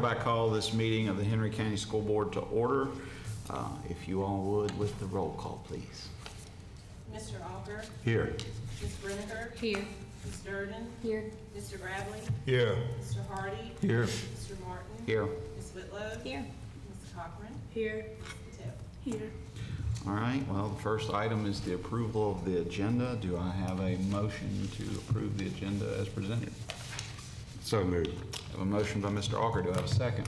hereby call this meeting of the Henry County School Board to order. If you all would, with the roll call, please. Mr. Alger. Here. Ms. Brinegar. Here. Ms. Durden. Here. Mr. Bradley. Here. Mr. Hardy. Here. Mr. Martin. Here. Ms. Whitlow. Here. Ms. Cochran. Here. Ms. Patel. Here. All right, well, the first item is the approval of the agenda. Do I have a motion to approve the agenda as presented? So moved. I have a motion by Mr. Alger. Do I have a second?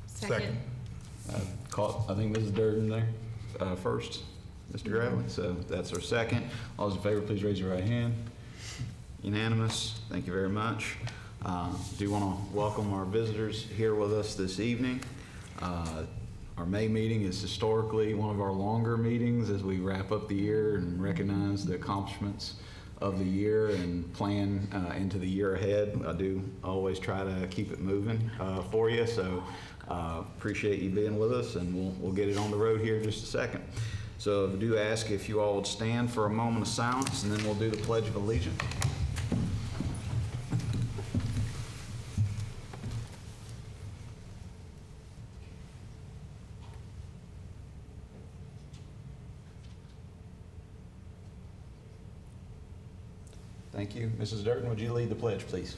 Second. I think Mrs. Durden there first, Mr. Gravely. So that's our second. All those in favor, please raise your right hand. Unanimous. Thank you very much. Do want to welcome our visitors here with us this evening. Our May meeting is historically one of our longer meetings as we wrap up the year and recognize the accomplishments of the year and plan into the year ahead. I do always try to keep it moving for you, so appreciate you being with us, and we'll get it on the road here in just a second. So I do ask if you all would stand for a moment of silence, and then we'll do the Pledge of Allegiance. Thank you. Mrs. Durden, would you lead the pledge, please?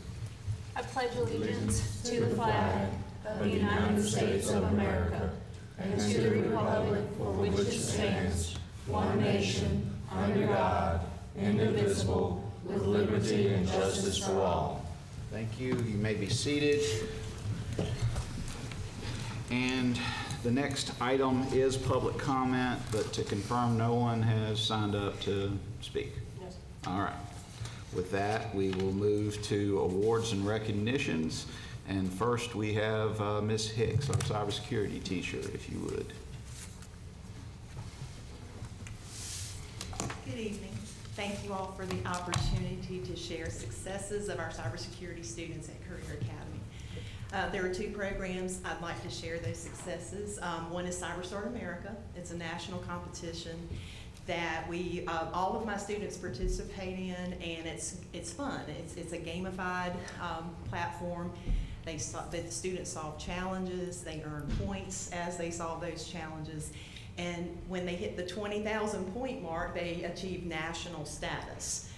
I pledge allegiance to the flag of the United States of America and to the republic for which it stands, one nation, under God, indivisible, with liberty and justice for all. Thank you. You may be seated. And the next item is public comment, but to confirm, no one has signed up to speak. Yes. All right. With that, we will move to awards and recognitions. And first, we have Ms. Hicks, our cybersecurity teacher, if you would. Good evening. Thank you all for the opportunity to share successes of our cybersecurity students at Career Academy. There are two programs I'd like to share those successes. One is CyberStart America. It's a national competition that we all of my students participate in, and it's fun. It's a gamified platform. The students solve challenges. They earn points as they solve those challenges, and when they hit the 20,000 point mark, they achieve national status.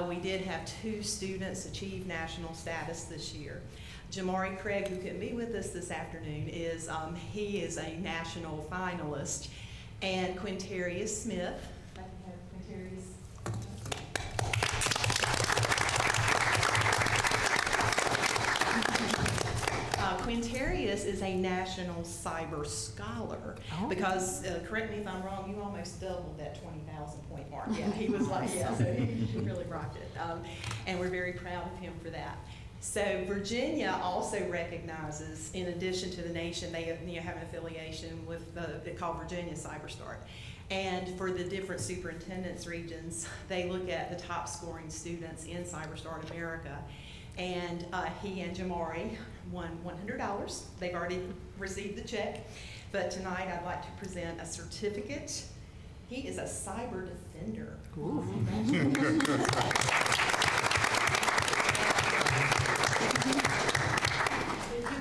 We did have 2 students achieve national status this year. Jamari Craig, who couldn't be with us this afternoon, he is a national finalist, and Quintarius Smith. If I can have Quintarius. Quintarius is a national cyber scholar because, correct me if I'm wrong, you almost doubled that 20,000 point mark. Yeah, he was like, yeah, so he really rocked it. And we're very proud of him for that. So Virginia also recognizes, in addition to the nation, they have an affiliation with they call Virginia CyberStart. And for the different superintendents regions, they look at the top scoring students in CyberStart America. And he and Jamari won $100. They've already received the check. But tonight I'd like to present a certificate. He is a cyber defender. He'll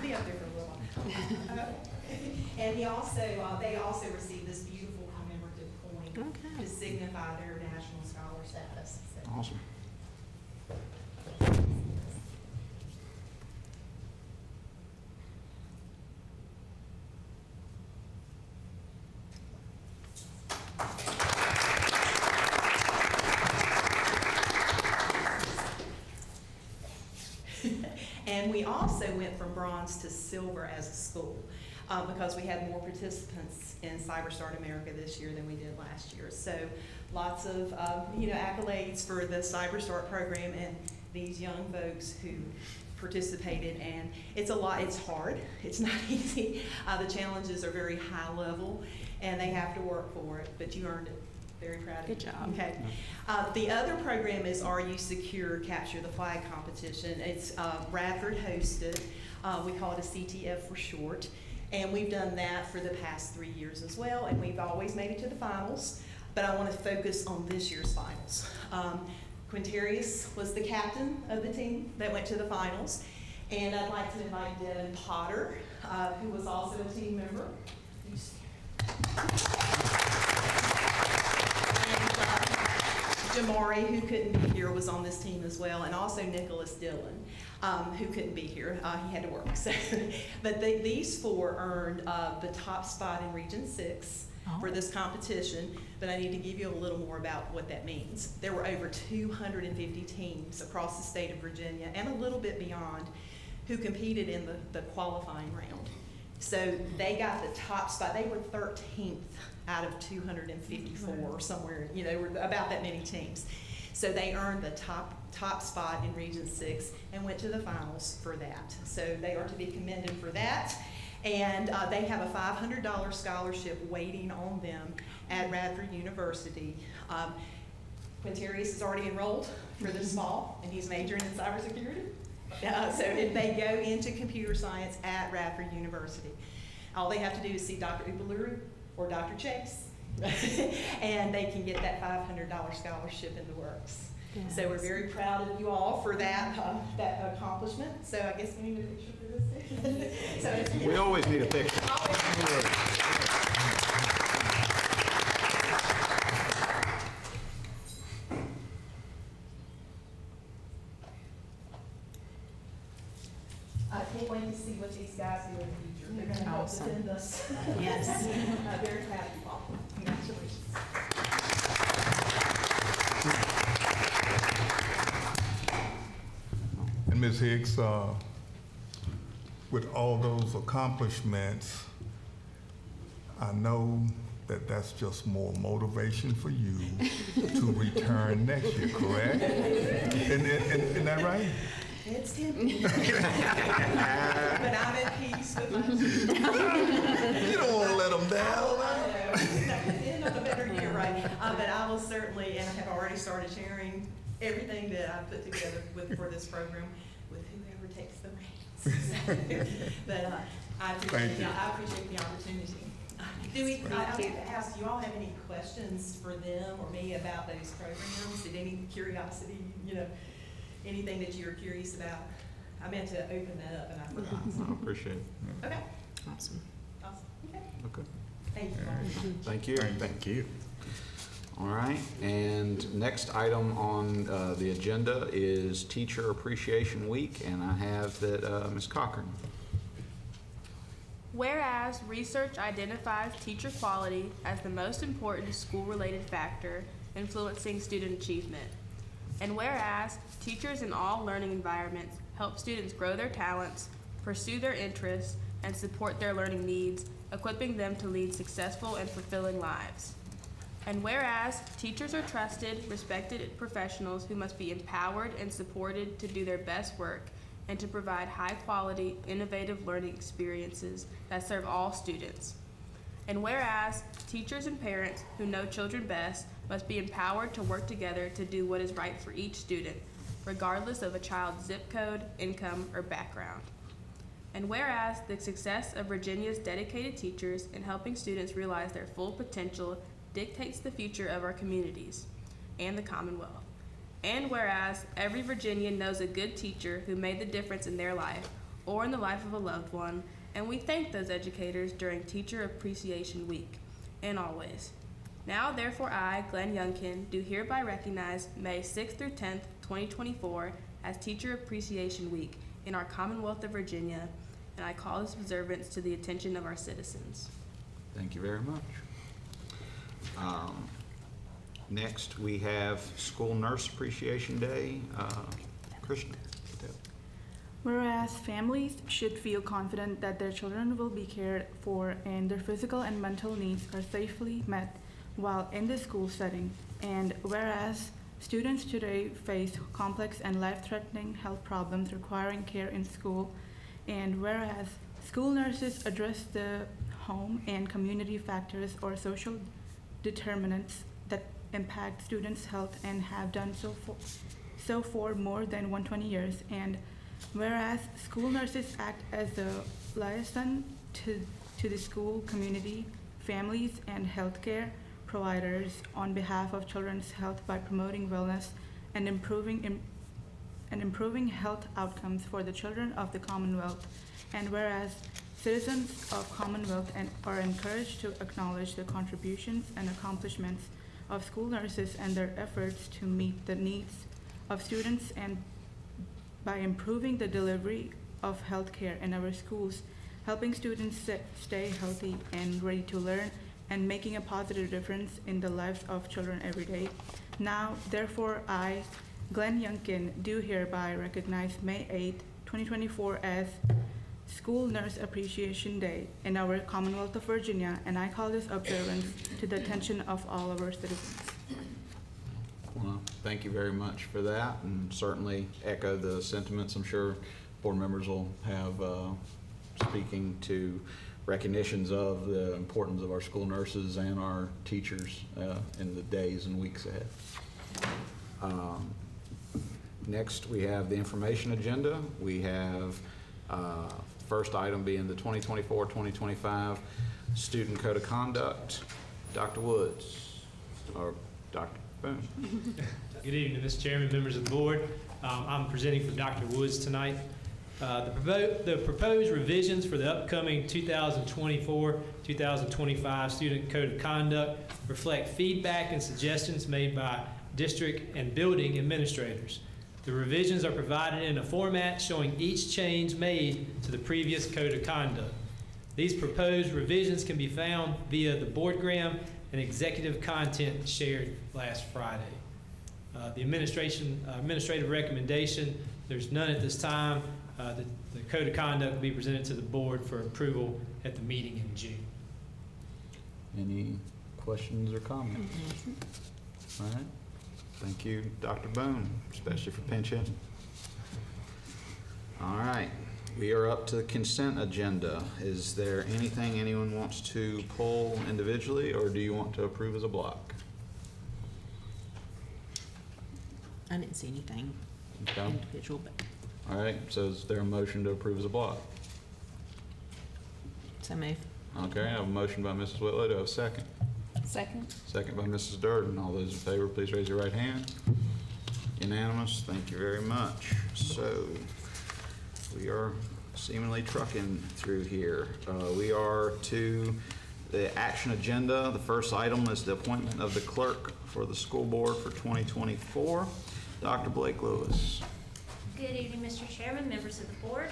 be up there for a little while. And they also received this beautiful commemorative coin to signify their national scholar status. So. Awesome. And we also went from bronze to silver as a school because we had more participants in CyberStart America this year than we did last year. So lots of accolades for the CyberStart program and these young folks who participated. And it's a lot. It's hard. It's not easy. The challenges are very high level, and they have to work for it. But you earned it. Very proud of you. Good job. Okay. The other program is Are You Secure? Capture the Flag competition. It's Radford hosted. We call it a CTF for short. And we've done that for the past 3 years as well. And we've always made it to the finals. But I want to focus on this year's finals. Quintarius was the captain of the team that went to the finals. And I'd like to invite Devin Potter, who was also a team member. And Jamari, who couldn't be here, was on this team as well, and also Nicholas Dillon, who couldn't be here. He had to work. So, but these four earned the top spot in Region 6 for this competition, but I need to give you a little more about what that means. There were over 250 teams across the state of Virginia and a little bit beyond who competed in the qualifying round. So they got the top spot. They were 13th out of 254 or somewhere, you know, about that many teams. So they earned the top spot in Region 6 and went to the finals for that. So they are to be commended for that. And they have a $500 scholarship waiting on them at Radford University. Quintarius is already enrolled for this fall, and he's majoring in cybersecurity. So if they go into computer science at Radford University, all they have to do is see Dr. Ubaluru or Dr. Chase, and they can get that $500 scholarship in the works. Yes. So we're very proud of you all for that that accomplishment. So I guess we need a picture for this. So We always need a picture. I can't wait to see what these guys do in the future. They're going to help defend us. Yes. Very proud of you all. Congratulations. And Ms. Hicks, with all those accomplishments, I know that that's just more motivation for you to return next year, correct? Isn't that right? It's tempting. But I'm at peace with my You don't want to let them down. end of a better year, right? But I will certainly, and I have already started sharing everything that I've put together for this program with whoever takes the reins. But I appreciate the opportunity. I have to ask, do you all have any questions for them or me about those programs? Did any curiosity, anything that you're curious about? I meant to open that up and I forgot. I appreciate it. Okay. Awesome. Awesome. Okay. Okay. Thank you. Thank you. Thank you. All right, and next item on the agenda is Teacher Appreciation Week, and I have that Ms. Cochran. Whereas research identifies teacher quality as the most important school-related factor influencing student achievement. And whereas teachers in all learning environments help students grow their talents, pursue their interests, and support their learning needs, equipping them to lead successful and fulfilling lives. And whereas teachers are trusted, respected professionals who must be empowered and supported to do their best work and to provide high-quality, innovative learning experiences that serve all students. And whereas teachers and parents who know children best must be empowered to work together to do what is right for each student, regardless of a child's zip code, income, or background. And whereas the success of Virginia's dedicated teachers in helping students realize their full potential dictates the future of our communities and the Commonwealth. And whereas every Virginian knows a good teacher who made the difference in their life or in the life of a loved one, and we thank those educators during Teacher Appreciation Week, and always. Now, therefore, I, Glenn Youngkin, do hereby recognize May 6th through 10th, 2024 as Teacher Appreciation Week in our Commonwealth of Virginia, and I call this observance to the attention of our citizens. Thank you very much. Next, we have School Nurse Appreciation Day. Krishna. Whereas families should feel confident that their children will be cared for and their physical and mental needs are safely met while in the school setting, and whereas students today face complex and life-threatening health problems requiring care in school, and whereas school nurses address the home and community factors or social determinants that impact students' health and have done so for more than 120 years, and whereas school nurses act as the liaison to the school community, families, and healthcare providers on behalf of children's health by promoting wellness and improving and improving health outcomes for the children of the Commonwealth. And whereas citizens of Commonwealth are encouraged to acknowledge the contributions and accomplishments of school nurses and their efforts to meet the needs of students and by improving the delivery of health care in our schools, helping students stay healthy and ready to learn, and making a positive difference in the lives of children every day. Now, therefore, I, Glenn Youngkin, do hereby recognize May 8, 2024 as School Nurse Appreciation Day in our Commonwealth of Virginia, and I call this observance to the attention of all of our citizens. Well, thank you very much for that, and certainly echo the sentiments. I'm sure board members will have speaking to recognitions of the importance of our school nurses and our teachers in the days and weeks ahead. Next, we have the information agenda. We have first item being the 2024-2025 Student Code of Conduct. Dr. Woods, or Dr. Boone. Good evening, Mr. Chairman, members of the board. I'm presenting for Dr. Woods tonight. The proposed revisions for the upcoming 2024-2025 Student Code of Conduct reflect feedback and suggestions made by district and building administrators. The revisions are provided in a format showing each change made to the previous Code of Conduct. These proposed revisions can be found via the boardgram and executive content shared last Friday. The administrative recommendation, there's none at this time. The Code of Conduct will be presented to the board for approval at the meeting in June. Any questions or comments? All right. Thank you, Dr. Boone, especially for pinch hitting. All right. We are up to the consent agenda. Is there anything anyone wants to pull individually, or do you want to approve as a block? I didn't see anything Okay. individual, but All right. So is there a motion to approve as a block? so move. Okay. I have a motion by Mrs. Whitlow. Do I have a second? Second. Second by Mrs. Durden. All those in favor, please raise your right hand. Unanimous. Thank you very much. So we are seemingly trucking through here. We are to the action agenda. The first item is the appointment of the clerk for the school board for 2024. Dr. Blake Lewis. Good evening, Mr. Chairman, members of the board.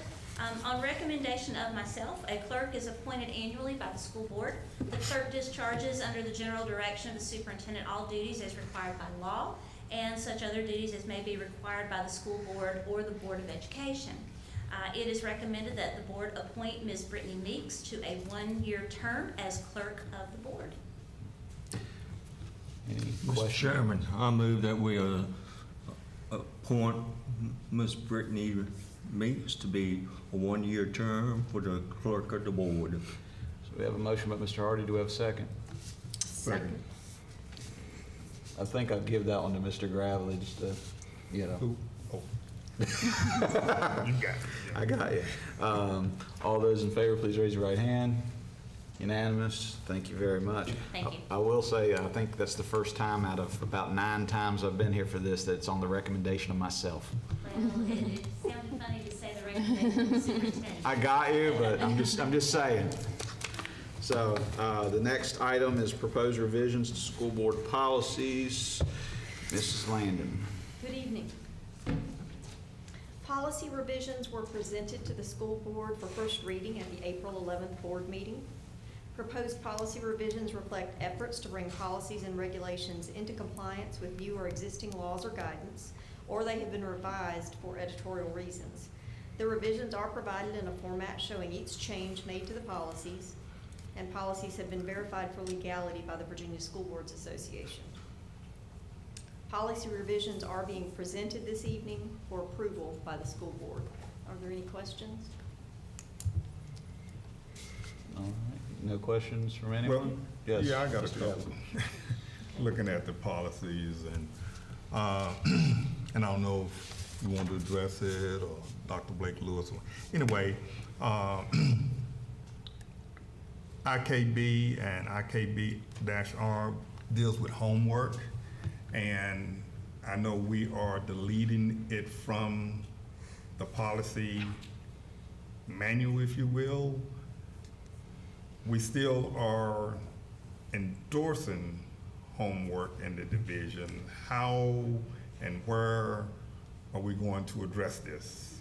On recommendation of myself, a clerk is appointed annually by the school board. The clerk discharges under the general direction of the superintendent all duties as required by law and such other duties as may be required by the school board or the Board of Education. It is recommended that the board appoint Ms. Brittany Meeks to a one-year term as clerk of the board. Any Mr. questions? Chairman, I move that we appoint Ms. Brittany Meeks to be a one-year term for the clerk of the board. So we have a motion by Mr. Hardy. Do we have a second? Second. I think I'll give that one to Mr. Gravely just to, you know. Who? Oh. You got it. I got you. All those in favor, please raise your right hand. Unanimous. Thank you very much. Thank you. I will say, I think that's the first time out of about 9 times I've been here for this that's on the recommendation of myself. Well, it sounded funny to say the recommendation of the superintendent. I got you, but I'm just saying. So the next item is proposed revisions to school board policies. Mrs. Landon. Good evening. Policy revisions were presented to the school board for first reading at the April 11th board meeting. Proposed policy revisions reflect efforts to bring policies and regulations into compliance with new or existing laws or guidance, or they have been revised for editorial reasons. The revisions are provided in a format showing each change made to the policies, and policies have been verified for legality by the Virginia School Boards Association. Policy revisions are being presented this evening for approval by the school board. Are there any questions? All right. No questions from anyone? Well, Yes. yeah, I got a Mr. couple. Gravely. Looking at the policies and I don't know if you want to address it or Dr. Blake Lewis. Anyway, IKB and IKB-R deals with homework, and I know we are deleting it from the policy manual, if you will. We still are endorsing homework in the division. How and where are we going to address this?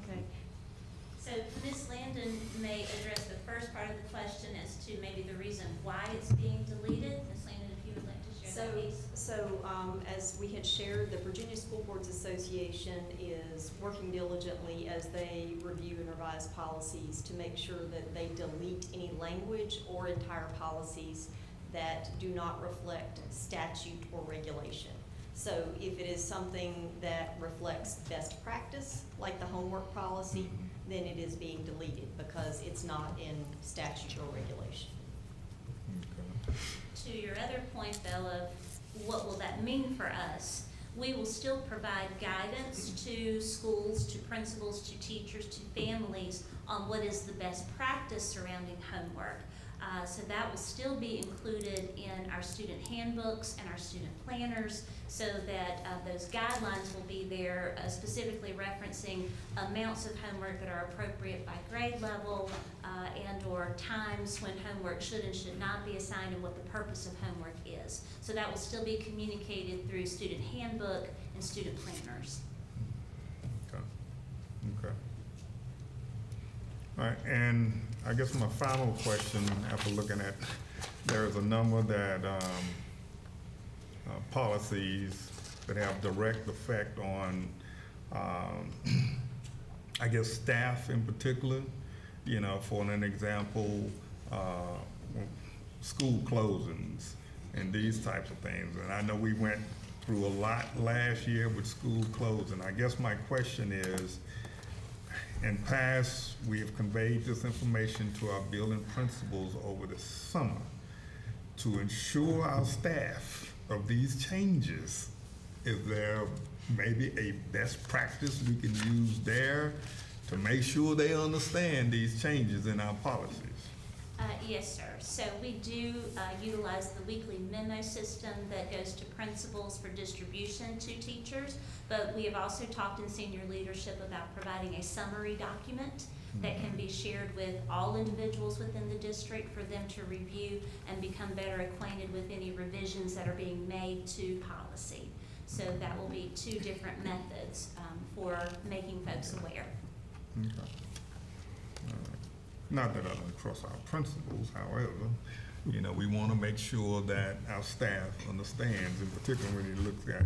Okay. So Ms. Landon may address the first part of the question as to maybe the reason why it's being deleted. Ms. Landon, if you would like to share that piece. As we had shared, the Virginia School Boards Association is working diligently as they review and revise policies to make sure that they delete any language or entire policies that do not reflect statute or regulation. So if it is something that reflects best practice, like the homework policy, then it is being deleted because it's not in statute or regulation. To your other point, though, of what will that mean for us, we will still provide guidance to schools, to principals, to teachers, to families on what is the best practice surrounding homework. So that will still be included in our student handbooks and our student planners, so that those guidelines will be there, specifically referencing amounts of homework that are appropriate by grade level, and/or times when homework should and should not be assigned, and what the purpose of homework is. So that will still be communicated through student handbook and student planners. Okay. Okay. All right, and I guess my final question, after looking at, there is a number that policies that have direct effect on, I guess, staff in particular. You know, for an example, school closings and these types of things. And I know we went through a lot last year with school closing. I guess my question is, in past, we have conveyed this information to our building principals over the summer to ensure our staff of these changes. Is there maybe a best practice we can use there to make sure they understand these changes in our policies? Yes, sir. So we do utilize the weekly memo system that goes to principals for distribution to teachers, but we have also talked in senior leadership about providing a summary document that can be shared with all individuals within the district for them to review and become better acquainted with any revisions that are being made to policy. So that will be two different methods for making folks aware. Okay. Not that I don't trust our principals, however, you know, we want to make sure that our staff understands, in particular when you look at,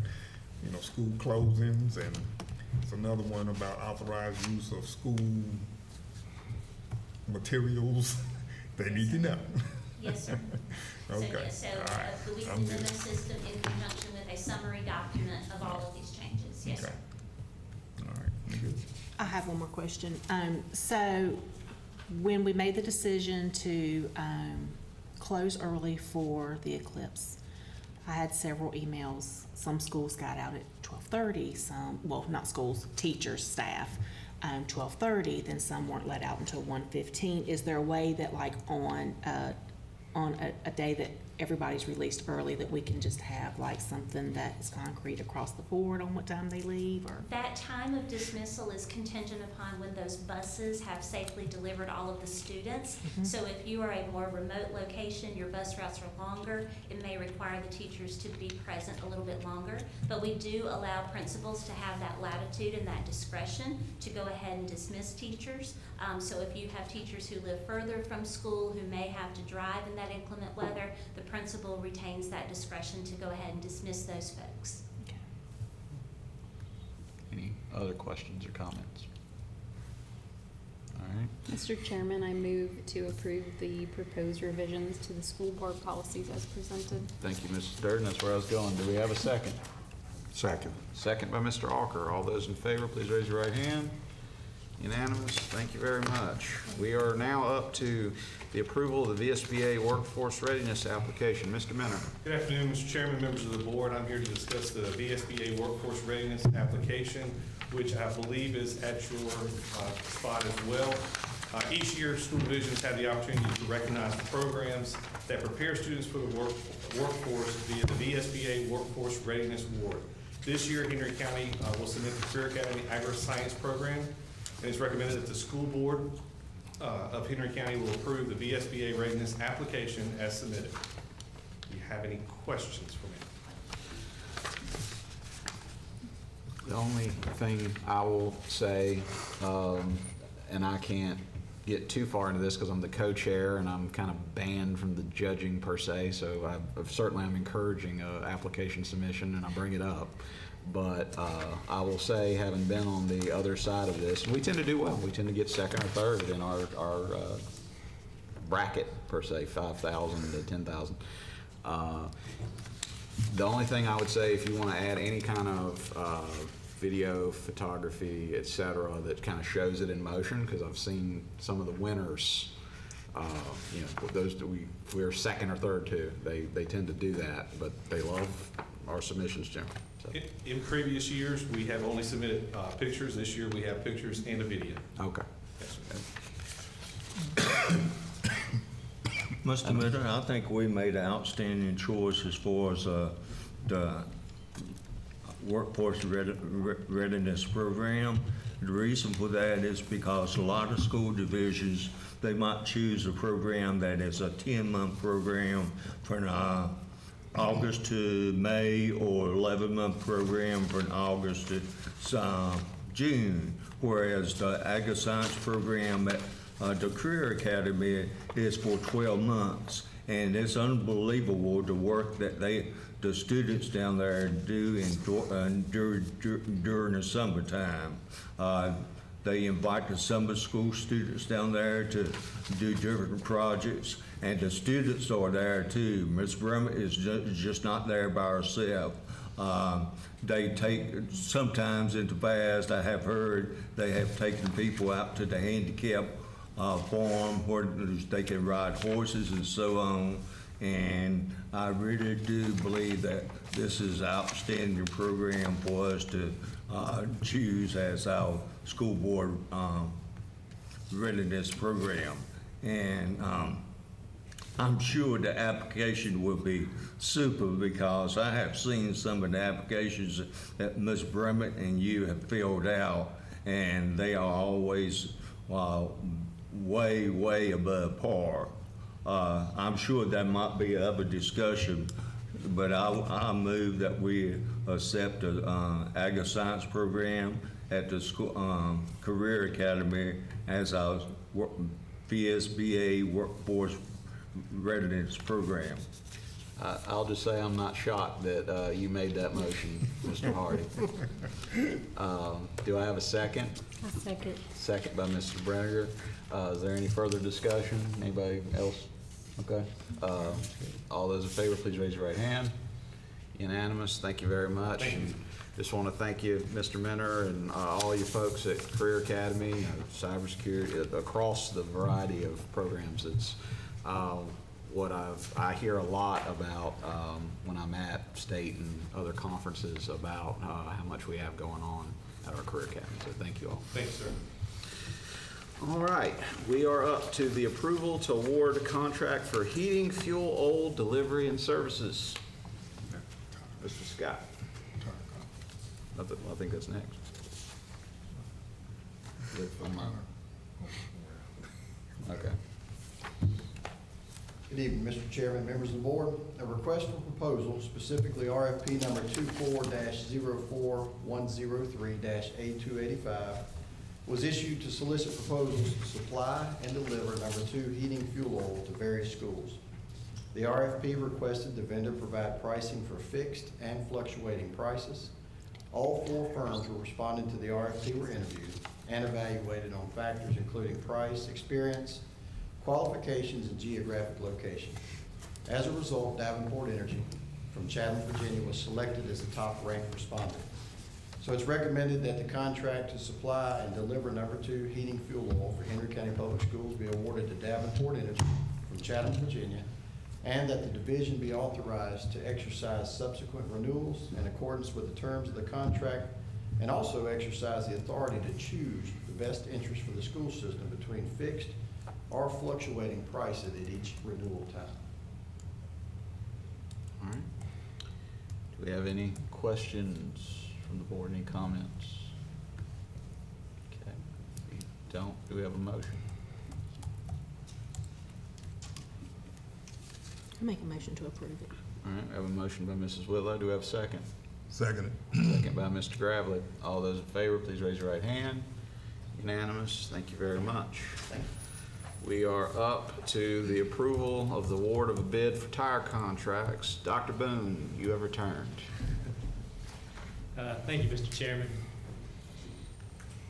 you know, school closings, and it's another one about authorized use of school materials. They need to know. Yes, sir. Okay. So All right. the weekly I'm memo good. system in conjunction with a summary document of all of these changes. Yes, Okay. sir. All right, I'm good. I have one more question. So when we made the decision to close early for the eclipse, I had several emails. Some schools got out at 12:30, some, well, not schools, teachers, staff, 12:30, then some weren't let out until 1:15. Is there a way that, like, on a day that everybody's released early, that we can just have like something that is concrete across the board on what time they leave? Or That time of dismissal is contingent upon when those buses have safely delivered all of the students. So if you are a more remote location, your bus routes are longer, it may require the teachers to be present a little bit longer. But we do allow principals to have that latitude and that discretion to go ahead and dismiss teachers. So if you have teachers who live further from school, who may have to drive in that inclement weather, the principal retains that discretion to go ahead and dismiss those folks. Any other questions or comments? All right. Mr. Chairman, I move to approve the proposed revisions to the school board policies as presented. Thank you, Mrs. Durden. That's where I was going. Do we have a second? Second. Second by Mr. Alker. All those in favor, please raise your right hand. Unanimous. Thank you very much. We are now up to the approval of the VSBA Workforce Readiness Application. Mr. Minner. Good afternoon, Mr. Chairman, members of the board. I'm here to discuss the VSBA Workforce Readiness Application, which I believe is at your spot as well. Each year, school divisions have the opportunity to recognize the programs that prepare students for the workforce via the VSBA Workforce Readiness Award. This year, Henry County will submit the Career Academy Agri-Science Program, and it's recommended that the school board of Henry County will approve the VSBA readiness application as submitted. Do you have any questions for me? The only thing I will say, and I can't get too far into this because I'm the co-chair and I'm kind of banned from the judging per se, so certainly I'm encouraging application submission and I bring it up. But I will say, having been on the other side of this, we tend to do well. We tend to get second or third in our bracket per se, 5,000 to 10,000. The only thing I would say, if you want to add any kind of video, photography, et cetera, that kind of shows it in motion, because I've seen some of the winners, you know, those that we're second or third to, they tend to do that, but they love our submissions generally. So. In previous years, we have only submitted pictures. This year, we have pictures and a video. Okay. Yes, Mr. Miller, I think we made an outstanding choice as far as the workforce readiness program. The reason for that is because a lot of school divisions, they might choose a program that is a 10-month program from August to May, or 11-month program from August to June, whereas the Agri-Science program at the Career Academy is for 12 months. And it's unbelievable the work that the students down there do during the summertime. They invite the summer school students down there to do different projects, and the students are there too. Ms. Brummett is just not there by herself. They take, sometimes in the past, I have heard, they have taken people out to the handicap farm where they can ride horses and so on. And I really do believe that this is an outstanding program for us to choose as our school board readiness program. And I'm sure the application will be super, because I have seen some of the applications that Ms. Brummett and you have filled out, and they are always way, way above par. I'm sure that might be other discussion, but I move that we accept the Agri-Science program at the school Career Academy as our VSBA Workforce Readiness Program. I'll just say I'm not shocked that you made that motion, Mr. Hardy. Do I have a second? A second. Second by Mr. Brenniger. Is there any further discussion? Anybody else? Okay. All those in favor, please raise your right hand. Unanimous. Thank you very much. Thank you. And just want to thank you, Mr. Minner, and all you folks at Career Academy, cybersecurity, across the variety of programs. It's what I hear a lot about when I'm at state and other conferences about how much we have going on at our Career Academy. So thank you all. Thanks, sir. All right, we are up to the approval to award a contract for heating, fuel, oil, delivery, and services. Mr. Scott. I think that's next. Okay. Good evening, Mr. Chairman, members of the board. A request for proposal, specifically RFP number 24-04103-A285, was issued to solicit proposals to supply and deliver number 2 heating fuel oil to various schools. The RFP requested the vendor provide pricing for fixed and fluctuating prices. All 4 firms who responded to the RFP were interviewed and evaluated on factors including price, experience, qualifications, and geographic location. As a result, Davenport Energy from Chatham, Virginia was selected as the top-ranked respondent. So it's recommended that the contract to supply and deliver number 2 heating fuel oil for Henry County Public Schools be awarded to Davenport Energy from Chatham, Virginia, and that the division be authorized to exercise subsequent renewals in accordance with the terms of the contract, and also exercise the authority to choose the best interest for the school system between fixed or fluctuating prices at each renewal time. All right. Do we have any questions from the board, any comments? Okay, if we don't, do we have a motion? I make a motion to approve it. All right, we have a motion by Mrs. Whitlow. Do we have a second? Second. Second by Mr. Gravely. All those in favor, please raise your right hand. Unanimous. Thank you very much. We are up to the approval of the award of a bid for tire contracts. Dr. Boone, you have returned. Thank you, Mr. Chairman.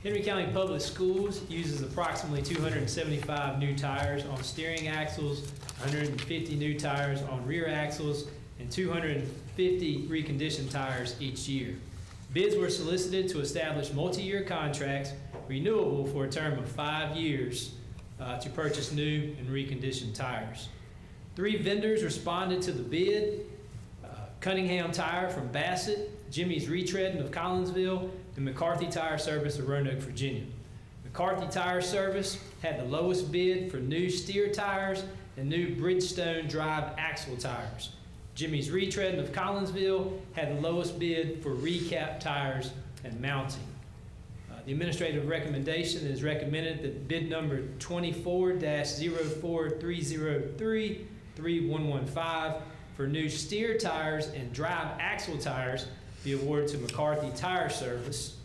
Henry County Public Schools uses approximately 275 new tires on steering axles, 150 new tires on rear axles, and 250 reconditioned tires each year. Bids were solicited to establish multi-year contracts renewable for a term of 5 years to purchase new and reconditioned tires. 3 vendors responded to the bid: Cunningham Tire from Bassett, Jimmy's Retreading of Collinsville, and McCarthy Tire Service of Roanoke, Virginia. McCarthy Tire Service had the lowest bid for new steer tires and new Bridgestone Drive axle tires. Jimmy's Retreading of Collinsville had the lowest bid for recap tires and mounting. The administrative recommendation is recommended that bid number 24-04303-3115 for new steer tires and drive axle tires be awarded to McCarthy Tire Service.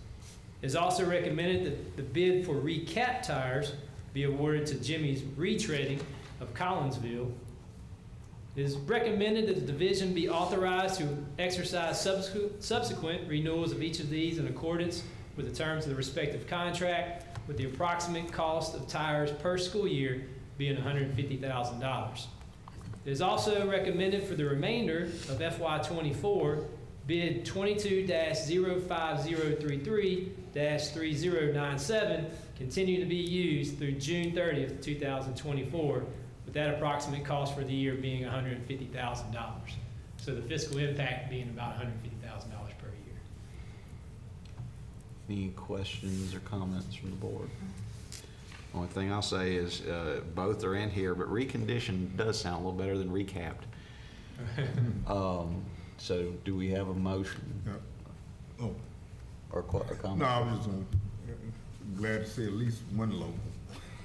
It is also recommended that the bid for recap tires be awarded to Jimmy's Retreading of Collinsville. It is recommended that the division be authorized to exercise subsequent renewals of each of these in accordance with the terms of the respective contract, with the approximate cost of tires per school year being $150,000. It is also recommended for the remainder of FY24, bid 22-05033-3097 continue to be used through June 30th, 2024, with that approximate cost for the year being $150,000. So the fiscal impact being about $150,000 per year. Any questions or comments from the board? Only thing I'll say is both are in here, but reconditioned does sound a little better than recapped. So do we have a motion? Yeah. Oh, Or comment? no, I was just glad to see at least one logo.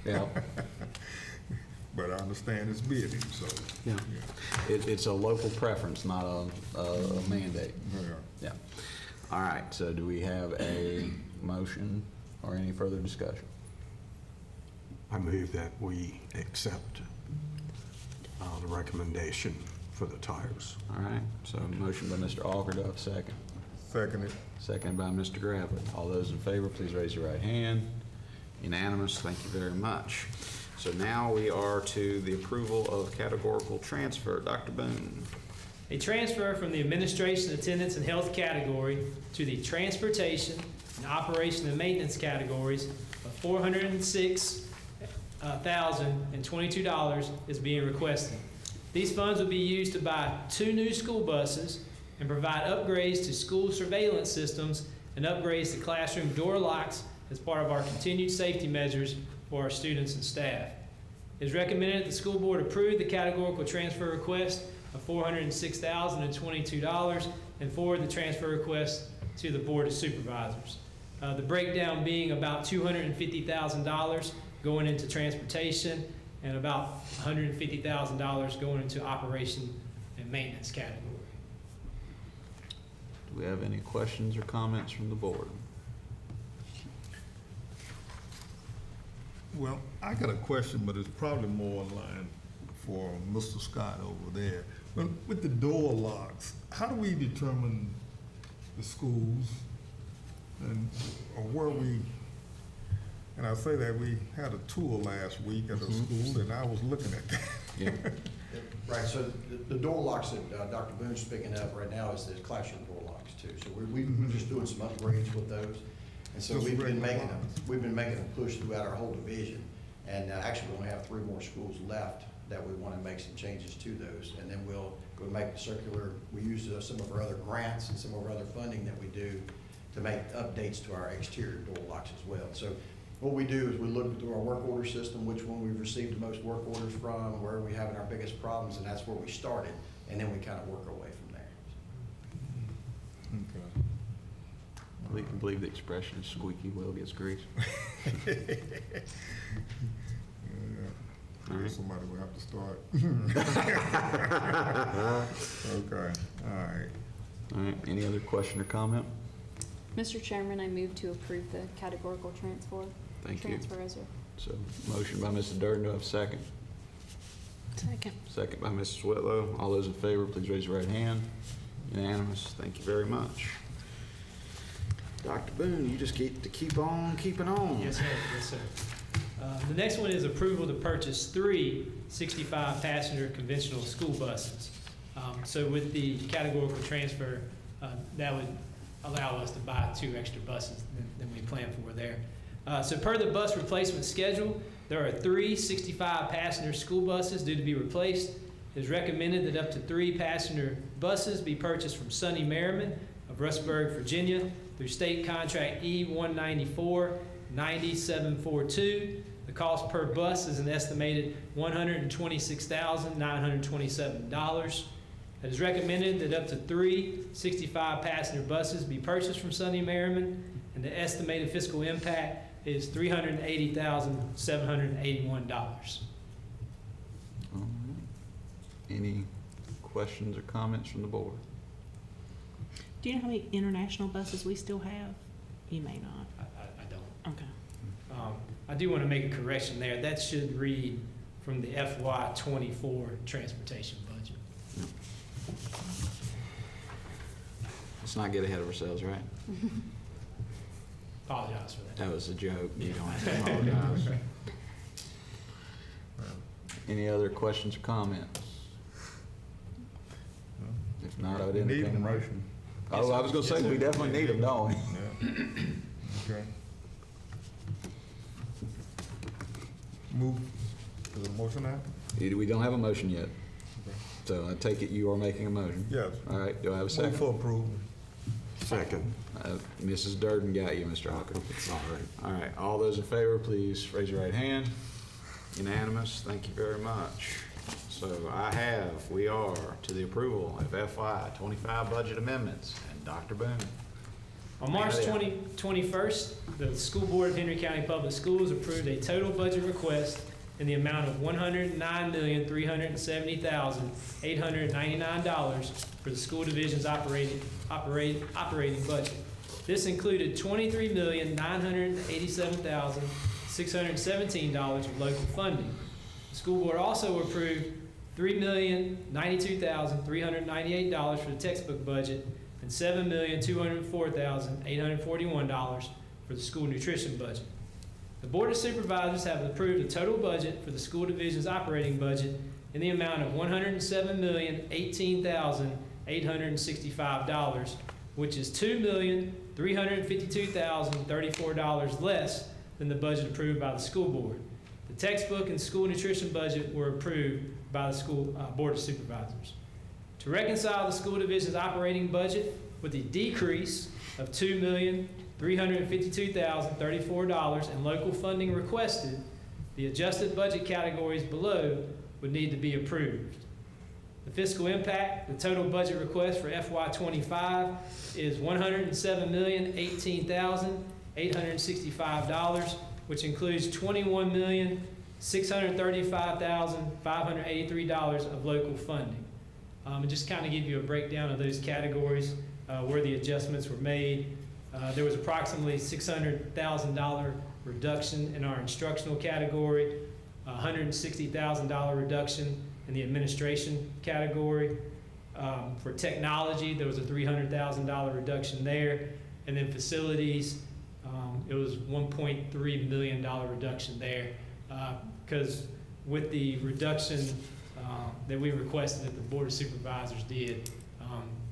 Yeah. But I understand it's bidding, so. Yeah. It's a local preference, not a mandate. Yeah. Yeah. All right, so do we have a motion or any further discussion? I move that we accept the recommendation for the tires. All right, so a motion by Mr. Alger, do I have a second? Seconded. Second by Mr. Gravely. All those in favor, please raise your right hand. Unanimous, thank you very much. So now we are to the approval of categorical transfer. Dr. Boone. A transfer from the administration, attendance, and health category to the transportation and operation and maintenance categories of $406,022 is being requested. These funds will be used to buy 2 new school buses and provide upgrades to school surveillance systems and upgrades to classroom door locks as part of our continued safety measures for our students and staff. It is recommended that the school board approve the categorical transfer request of $406,022 and forward the transfer request to the Board of Supervisors. The breakdown being about $250,000 going into transportation and about $150,000 going into operation and maintenance category. Do we have any questions or comments from the board? Well, I got a question, but it's probably more in line for Mr. Scott over there. But with the door locks, how do we determine the schools and or where we? And I say that we had a tour last week at a school, and I was looking at that. Yeah. Right, so the door locks that Dr. Boone's picking up right now is the classroom door locks too. So we're just doing some upgrades with those. And so Just we've been regular making a push throughout our whole division. And actually, we only have 3 more schools left that we want to make some changes to those. And then we'll make the circular, we use some of our other grants and some of our other funding that we do to make updates to our exterior door locks as well. So what we do is we look through our work order system, which one we've received the most work orders from, where are we having our biggest problems, and that's where we started. And then we kind of work our way from there. believe the expression is squeaky wheel gets grease. Yeah. Somebody will have to start. Okay, all right. All right, any other question or comment? Mr. Chairman, I move to approve the categorical transfer. Thank you. Transfer as a So, motion by Mrs. Durden, do I have a second? Second. Second by Mrs. Whitlow. All those in favor, please raise your right hand. Unanimous. Thank you very much. Dr. Boone, you just get to keep on keeping on. Yes, sir. Yes, sir. The next one is approval to purchase 3 65-passenger conventional school buses. So with the categorical transfer, that would allow us to buy 2 extra buses than we planned for there. So per the bus replacement schedule, there are 3 65-passenger school buses due to be replaced. It is recommended that up to 3 passenger buses be purchased from Sunny Merriman of Rustburg, Virginia, through state contract E-194-9742. The cost per bus is an estimated $126,927. It is recommended that up to 3 65-passenger buses be purchased from Sunny Merriman, and the estimated fiscal impact is $380,781. All right. Any questions or comments from the board? Do you know how many international buses we still have? You may not. I don't. Okay. I do want to make a correction there. That should read from the FY24 transportation budget. Let's not get ahead of ourselves, right? Apologize for that. That was a joke. You don't have to apologize. Any other questions or comments? If not, I would Need entertain a them, right? motion. Oh, I was going to say, we definitely need them, don't we? Yeah. Okay. Move to the motion now? We don't have a motion yet. So I take it you are making a motion? Yes. All right, do I have a Move second? for approval. Second. Mrs. Durden got you, Mr. Hawker. All right. All right, all those in favor, please raise your right hand. Unanimous, thank you very much. So we are to the approval of FY25 budget amendments, and Dr. Boone. On March 21st, the School Board of Henry County Public Schools approved a total budget request in the amount of $109,370,899 for the school division's operating budget. This included $23,987,617 of local funding. The school board also approved $3,092,398 for the textbook budget and $7,204,841 for the school nutrition budget. The Board of Supervisors have approved a total budget for the school division's operating budget in the amount of $107,018,865, which is $2,352,034 less than the budget approved by the school board. The textbook and school nutrition budget were approved by the school Board of Supervisors. To reconcile the school division's operating budget with the decrease of $2,352,034 in local funding requested, the adjusted budget categories below would need to be approved. The fiscal impact, the total budget request for FY25 is $107,018,865, which includes $21,635,583 of local funding. And just kind of give you a breakdown of those categories where the adjustments were made. There was approximately $600,000 reduction in our instructional category, $160,000 reduction in the administration category. For technology, there was a $300,000 reduction there. And then facilities, it was $1.3 million reduction there. Because with the reduction that we requested that the Board of Supervisors did,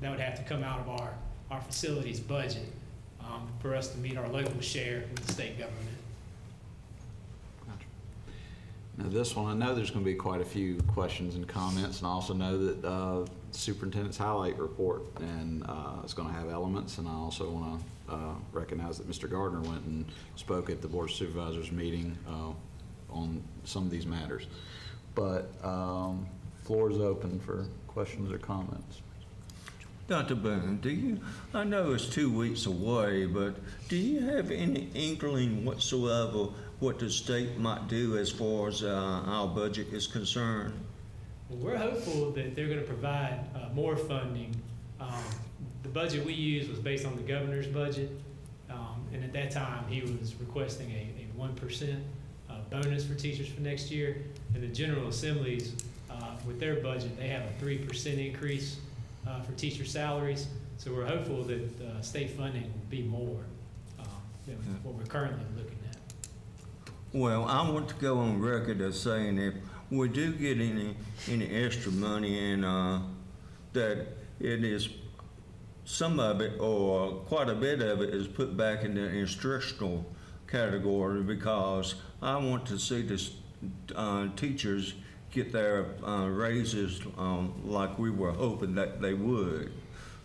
that would have to come out of our facilities budget for us to meet our local share with the state government. Now this one, I know there's going to be quite a few questions and comments, and I also know that the superintendent's highlight report and it's going to have elements, and I also want to recognize that Mr. Gardner went and spoke at the Board of Supervisors meeting on some of these matters. But floor is open for questions or comments. Dr. Boone, I know it's 2 weeks away, but do you have any inkling whatsoever what the state might do as far as our budget is concerned? Well, we're hopeful that they're going to provide more funding. The budget we used was based on the governor's budget, and at that time, he was requesting a 1% bonus for teachers for next year. And the General Assemblies, with their budget, they have a 3% increase for teacher salaries. So we're hopeful that state funding will be more than what we're currently looking at. Well, I want to go on record as saying if we do get any extra money and that it is some of it or quite a bit of it is put back in the instructional category, because I want to see the teachers get their raises like we were hoping that they would.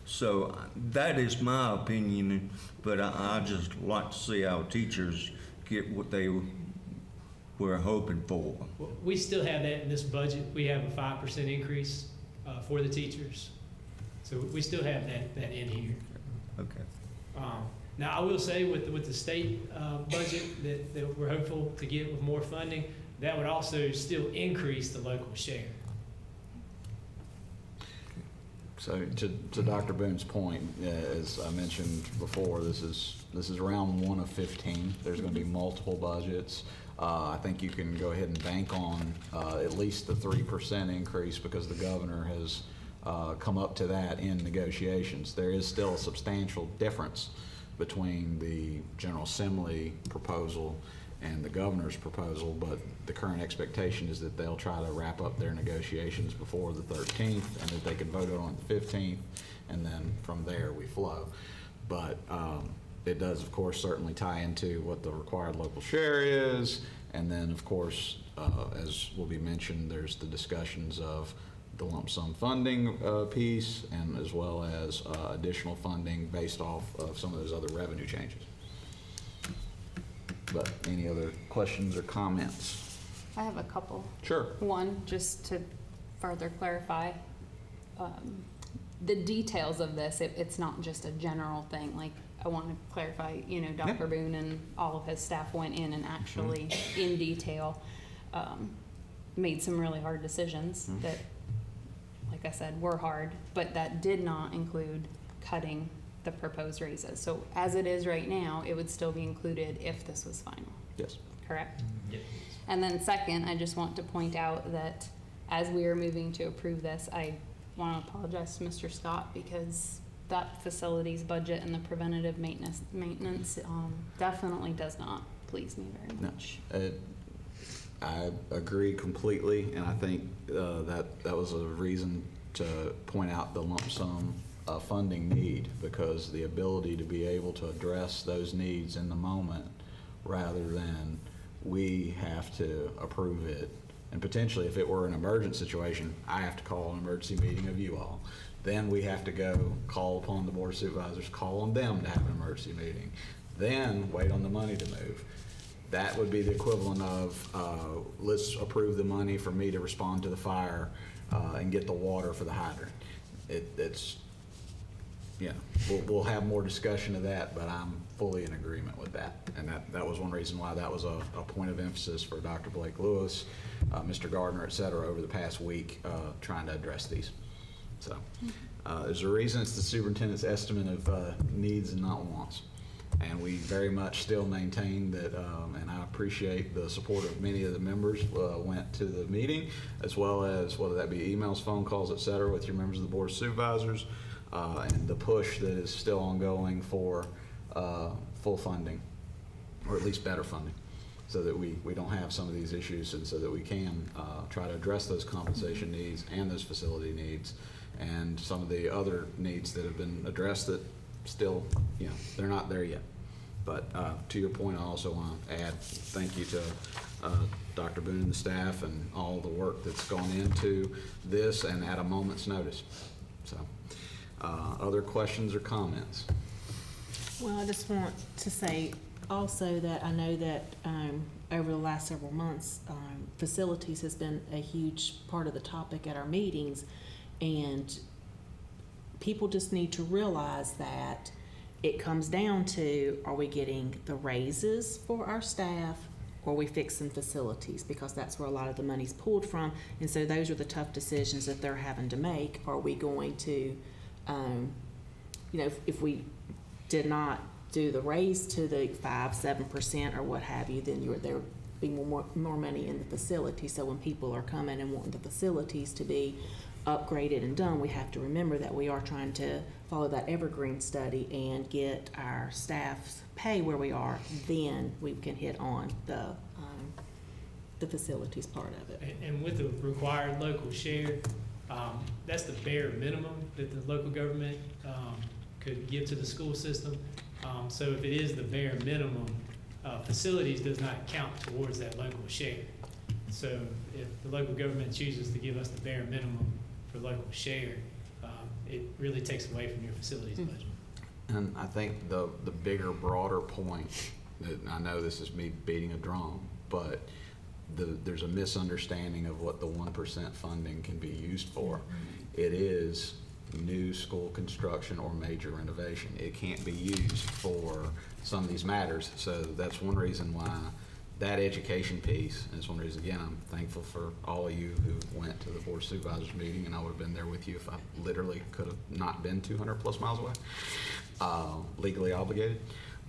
So that is my opinion, but I just like to see our teachers get what they were hoping for. Well, we still have that in this budget. We have a 5% increase for the teachers. So we still have that in here. Okay. Now, I will say with the state budget that we're hopeful to get with more funding, that would also still increase the local share. So to Dr. Boone's point, as I mentioned before, this is round 1 of 15. There's going to be multiple budgets. I think you can go ahead and bank on at least the 3% increase, because the governor has come up to that in negotiations. There is still a substantial difference between the General Assembly proposal and the governor's proposal, but the current expectation is that they'll try to wrap up their negotiations before the 13th, and that they can vote on the 15th, and then from there we flow. But it does, of course, certainly tie into what the required local share is, and then, of course, as will be mentioned, there's the discussions of the lump sum funding piece, and as well as additional funding based off of some of those other revenue changes. But any other questions or comments? I have a couple. Sure. One, just to further clarify, the details of this, it's not just a general thing. Like, I want to clarify, Dr. Boone and all of his staff went in and actually, in detail, made some really hard decisions that, like I said, were hard, but that did not include cutting the proposed raises. So as it is right now, it would still be included if this was final. Yes. Correct? Yes. And then second, I just want to point out that as we are moving to approve this, I want to apologize to Mr. Scott, because that facilities budget and the preventative maintenance definitely does not please me very much. No, I agree completely, and I think that was a reason to point out the lump sum funding need, because the ability to be able to address those needs in the moment, rather than we have to approve it. And potentially, if it were an emergent situation, I have to call an emergency meeting of you all. Then we have to go call upon the Board of Supervisors, call on them to have an emergency meeting, then wait on the money to move. That would be the equivalent of, let's approve the money for me to respond to the fire and get the water for the hydrant. It's, we'll have more discussion of that, but I'm fully in agreement with that. And that was one reason why that was a point of emphasis for Dr. Blake Lewis, Mr. Gardner, et cetera, over the past week, trying to address these. So there's a reason it's the superintendent's estimate of needs and not wants. And we very much still maintain that, and I appreciate the support of many of the members went to the meeting, as well as whether that be emails, phone calls, et cetera, with your members of the Board of Supervisors, and the push that is still ongoing for full funding, or at least better funding, so that we don't have some of these issues, and so that we can try to address those compensation needs and those facility needs and some of the other needs that have been addressed that still, they're not there yet. But to your point, I also want to add thank you to Dr. Boone and the staff and all the work that's gone into this, and at a moment's notice. So, other questions or comments? Well, I just want to say also that I know that over the last several months, facilities has been a huge part of the topic at our meetings, and people just need to realize that it comes down to, are we getting the raises for our staff, or are we fixing facilities? Because that's where a lot of the money's pulled from. And so those are the tough decisions that they're having to make. Are we going to, if we did not do the raise to the 5-7% or what have you, then there would be more money in the facility. So when people are coming and wanting the facilities to be upgraded and done, we have to remember that we are trying to follow that evergreen study and get our staff's pay where we are. Then we can hit on the facilities part of it. And with the required local share, that's the bare minimum that the local government could give to the school system. So if it is the bare minimum, facilities does not count towards that local share. So if the local government chooses to give us the bare minimum for local share, it really takes away from your facilities budget. And I think the bigger, broader point, that I know this is me beating a drum, but there's a misunderstanding of what the 1% funding can be used for. It is new school construction or major renovation. It can't be used for some of these matters. So that's one reason why that education piece, and it's one reason, again, I'm thankful for all of you who went to the Board of Supervisors meeting, and I would have been there with you if I literally could have not been 200 plus miles away, legally obligated.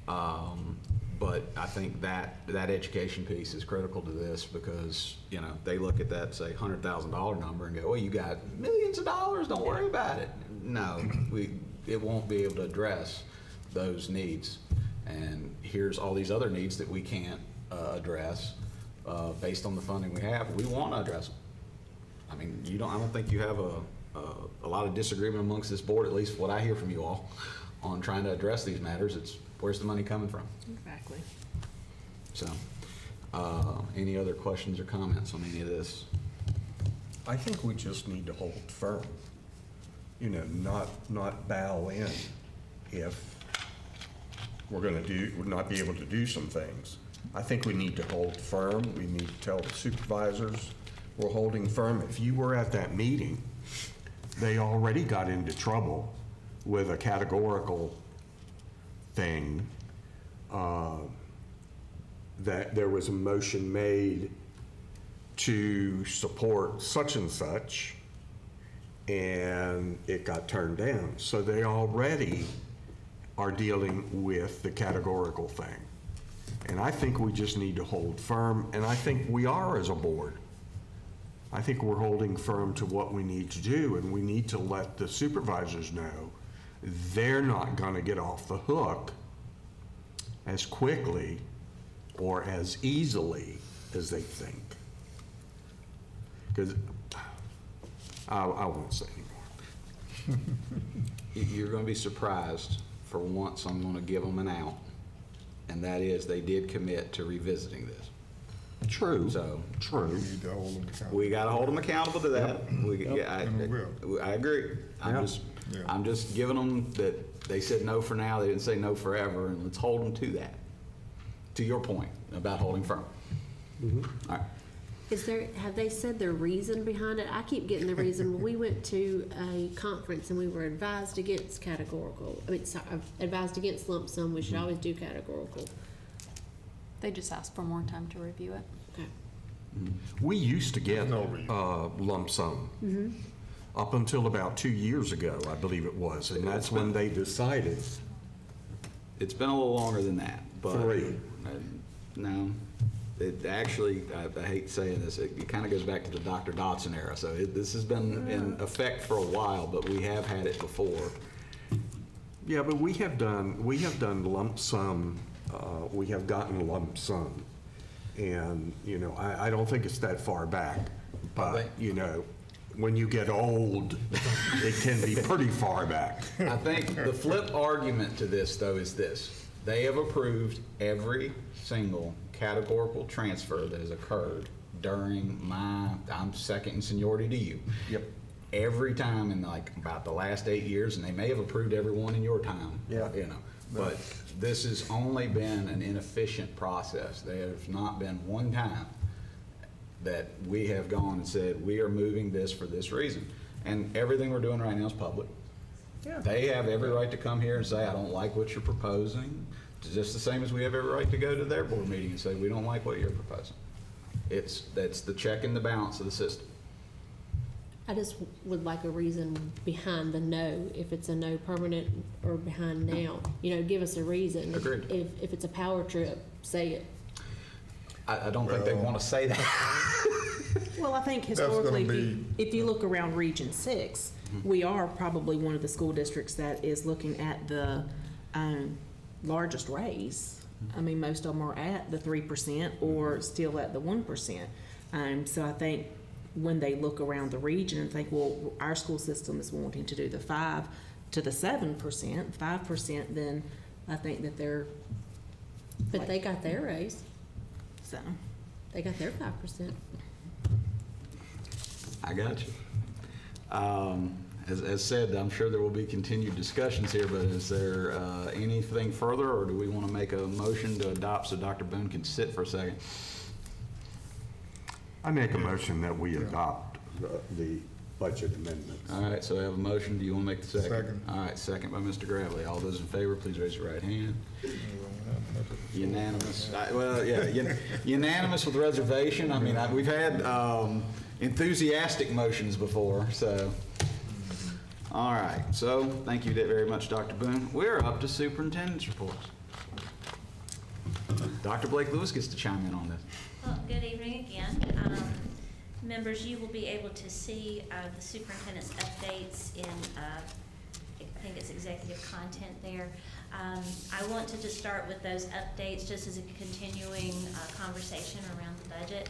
But I think that education piece is critical to this, because, they look at that, say, $100,000 number and go, well, you got millions of dollars, don't worry about it. No, it won't be able to address those needs. And here's all these other needs that we can't address based on the funding we have. We want to address them. I mean, I don't think you have a lot of disagreement amongst this board, at least what I hear from you all, on trying to address these matters. It's where's the money coming from? Exactly. So, any other questions or comments on any of this? I think we just need to hold firm, not bow in if we're not be able to do some things. I think we need to hold firm. We need to tell the supervisors we're holding firm. If you were at that meeting, they already got into trouble with a categorical thing, that there was a motion made to support such and such, and it got turned down. So they already are dealing with the categorical thing. And I think we just need to hold firm, and I think we are as a board. I think we're holding firm to what we need to do, and we need to let the supervisors know they're not going to get off the hook as quickly or as easily as they think. Because I won't say anymore. You're going to be surprised. For once, I'm going to give them an out, and that is they did commit to revisiting this. True. So true. We need to hold them accountable. We got to hold them accountable to that. And we will. I agree. I'm just giving them that they said no for now. They didn't say no forever, and let's hold them to that. To your point about holding firm. Mm-hmm. All right. Have they said their reason behind it? I keep getting the reason. We went to a conference and we were advised against categorical. Advised against lump sum. We should always do categorical. They just asked for more time to review it. Okay. We used to get lump sum up until about 2 years ago, I believe it was, and that's when they decided. It's been a little longer than that, but 3. No. It actually, I hate saying this, it kind of goes back to the Dr. Dotson era. So this has been in effect for a while, but we have had it before. Yeah, but we have done lump sum. We have gotten lump sum, and I don't think it's that far back. But when you get old, it can be pretty far back. I think the flip argument to this, though, is this: they have approved every single categorical transfer that has occurred during I'm second in seniority to you. Yep. Every time in about the last 8 years, and they may have approved every one in your time. Yeah. But this has only been an inefficient process. There's not been one time that we have gone and said, we are moving this for this reason. And everything we're doing right now is public. They have every right to come here and say, I don't like what you're proposing. It's just the same as we have every right to go to their board meeting and say, we don't like what you're proposing. That's the check and the balance of the system. I just would like a reason behind the no, if it's a no permanent or behind now. You know, give us a reason. Agreed. If it's a power trip, say it. I don't think they want to say that. Well, I think That's gonna historically, be- if you look around Region 6, we are probably one of the school districts that is looking at the largest raise. I mean, most of them are at the 3% or still at the 1%. So I think when they look around the region and think, well, our school system is wanting to do the 5 to the 7%, 5%, then I think that they're. But they got their raise. So. They got their 5%. I got you. As said, I'm sure there will be continued discussions here, but is there anything further, or do we want to make a motion to adopt so Dr. Boone can sit for a second? I make a motion that we adopt the budget amendments. All right, so I have a motion. Do you want to make the second? Second. All right, second by Mr. Gravely. All those in favor, please raise your right hand. Unanimous. Unanimous with reservation. I mean, we've had enthusiastic motions before, so. All right, so thank you very much, Dr. Boone. We're up to superintendent's reports. Dr. Blake Lewis gets to chime in on this. Well, good evening again. Members, you will be able to see the superintendent's updates in, I think it's executive content there. I want to just start with those updates just as a continuing conversation around the budget.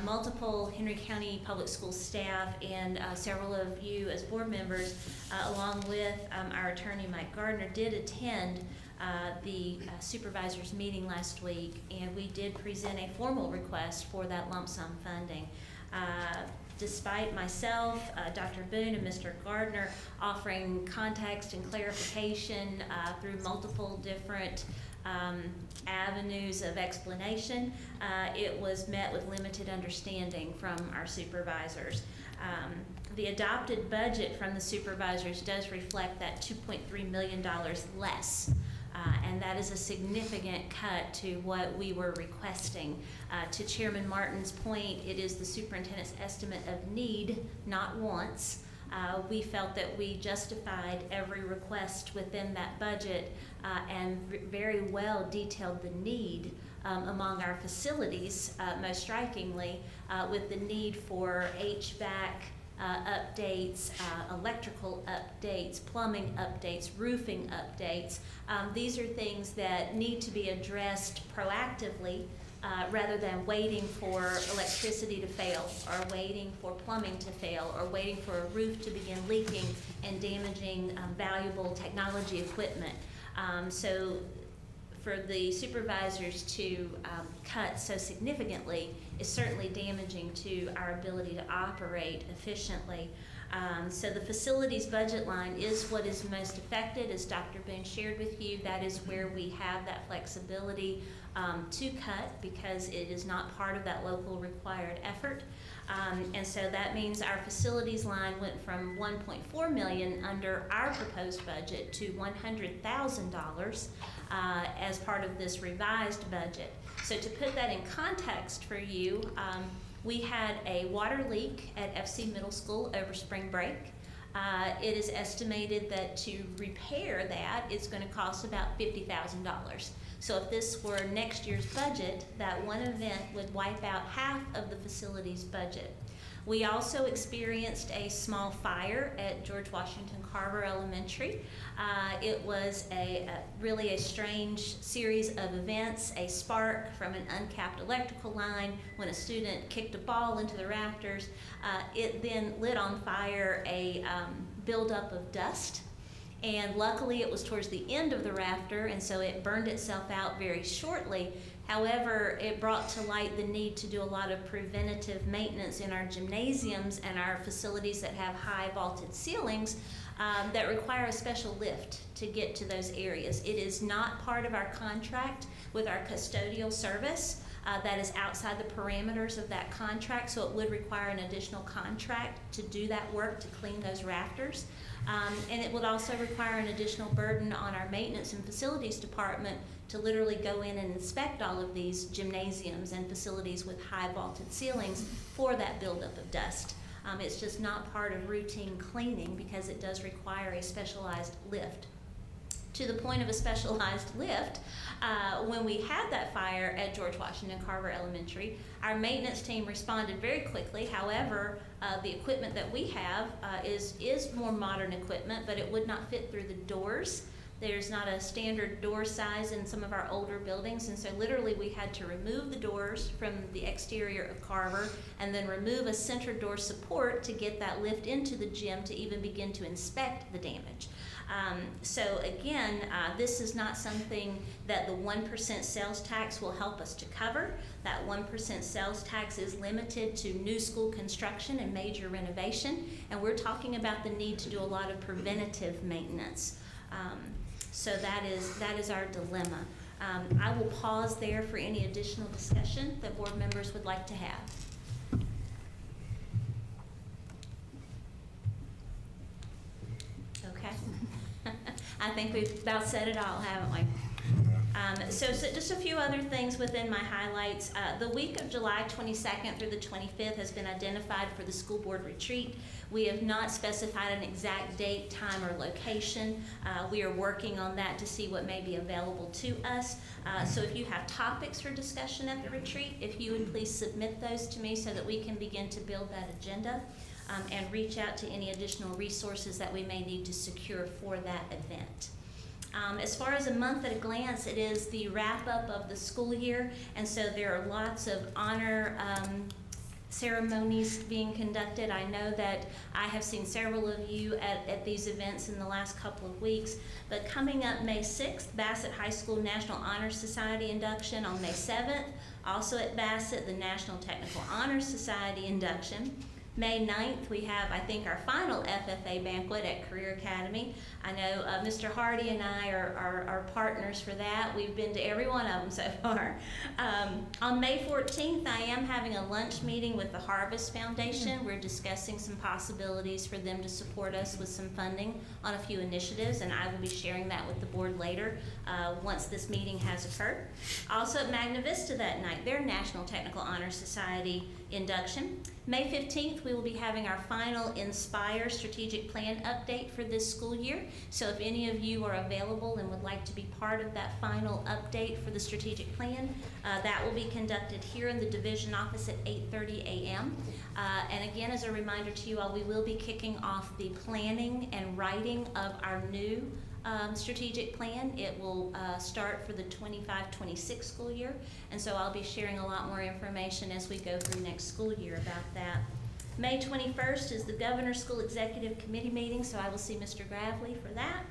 Multiple Henry County Public School staff and several of you as board members, along with our attorney Mike Gardner, did attend the supervisors meeting last week, and we did present a formal request for that lump sum funding. Despite myself, Dr. Boone, and Mr. Gardner offering context and clarification through multiple different avenues of explanation, it was met with limited understanding from our supervisors. The adopted budget from the supervisors does reflect that $2.3 million less. And that is a significant cut to what we were requesting. To Chairman Martin's point, it is the superintendent's estimate of need, not wants. We felt that we justified every request within that budget and very well detailed the need among our facilities, most strikingly, with the need for HVAC updates, electrical updates, plumbing updates, roofing updates. These are things that need to be addressed proactively rather than waiting for electricity to fail, or waiting for plumbing to fail, or waiting for a roof to begin leaking and damaging valuable technology equipment. So for the supervisors to cut so significantly is certainly damaging to our ability to operate efficiently. So the facilities budget line is what is most affected, as Dr. Boone shared with you. That is where we have that flexibility to cut, because it is not part of that local required effort. And so that means our facilities line went from $1.4 million under our proposed budget to $100,000 as part of this revised budget. So to put that in context for you, we had a water leak at FC Middle School over spring break. It is estimated that to repair that, it's going to cost about $50,000. So if this were next year's budget, that one event would wipe out half of the facilities budget. We also experienced a small fire at George Washington Carver Elementary. It was really a strange series of events, a spark from an uncapped electrical line when a student kicked a ball into the rafters. It then lit on fire a buildup of dust. And luckily it was towards the end of the rafter, and so it burned itself out very shortly. However, it brought to light the need to do a lot of preventative maintenance in our gymnasiums and our facilities that have high vaulted ceilings that require a special lift to get to those areas. It is not part of our contract with our custodial service. that is outside the parameters of that contract, so it would require an additional contract to do that work to clean those rafters. And it would also require an additional burden on our maintenance and facilities department to literally go in and inspect all of these gymnasiums and facilities with high vaulted ceilings for that buildup of dust. It's just not part of routine cleaning because it does require a specialized lift. To the point of a specialized lift, when we had that fire at George Washington Carver Elementary, our maintenance team responded very quickly. However, the equipment that we have is more modern equipment, but it would not fit through the doors. There's not a standard door size in some of our older buildings, and so literally we had to remove the doors from the exterior of Carver and then remove a center door support to get that lift into the gym to even begin to inspect the damage. So again, this is not something that the 1% sales tax will help us to cover. That 1% sales tax is limited to new school construction and major renovation, and we're talking about the need to do a lot of preventative maintenance. So that is our dilemma. I will pause there for any additional discussion that board members would like to have. Okay. I think we've about said it all, haven't we? So just a few other things within my highlights. The week of July 22nd through the 25th has been identified for the school board retreat. We have not specified an exact date, time, or location. We are working on that to see what may be available to us. So if you have topics for discussion at the retreat, if you would please submit those to me so that we can begin to build that agenda and reach out to any additional resources that we may need to secure for that event. As far as a month at a glance, it is the wrap-up of the school year, and so there are lots of honor ceremonies being conducted. I know that I have seen several of you at these events in the last couple of weeks, but coming up May 6th, Bassett High School National Honor Society induction. On May 7th, also at Bassett, the National Technical Honor Society induction. May 9th, we have, I think, our final FFA banquet at Career Academy. I know Mr. Hardy and I are partners for that. We've been to every one of them so far. On May 14th, I am having a lunch meeting with the Harvest Foundation. We're discussing some possibilities for them to support us with some funding on a few initiatives, and I will be sharing that with the board later once this meeting has occurred. Also at Magna Vista that night, their National Technical Honor Society induction. May 15th, we will be having our final Inspire strategic plan update for this school year. So if any of you are available and would like to be part of that final update for the strategic plan, that will be conducted here in the division office at 8:30 a.m. And again, as a reminder to you all, we will be kicking off the planning and writing of our new strategic plan. It will start for the 25-26 school year, and so I'll be sharing a lot more information as we go through next school year about that. May 21st is the Governor's School Executive Committee meeting, so I will see Mr. Gravely for that.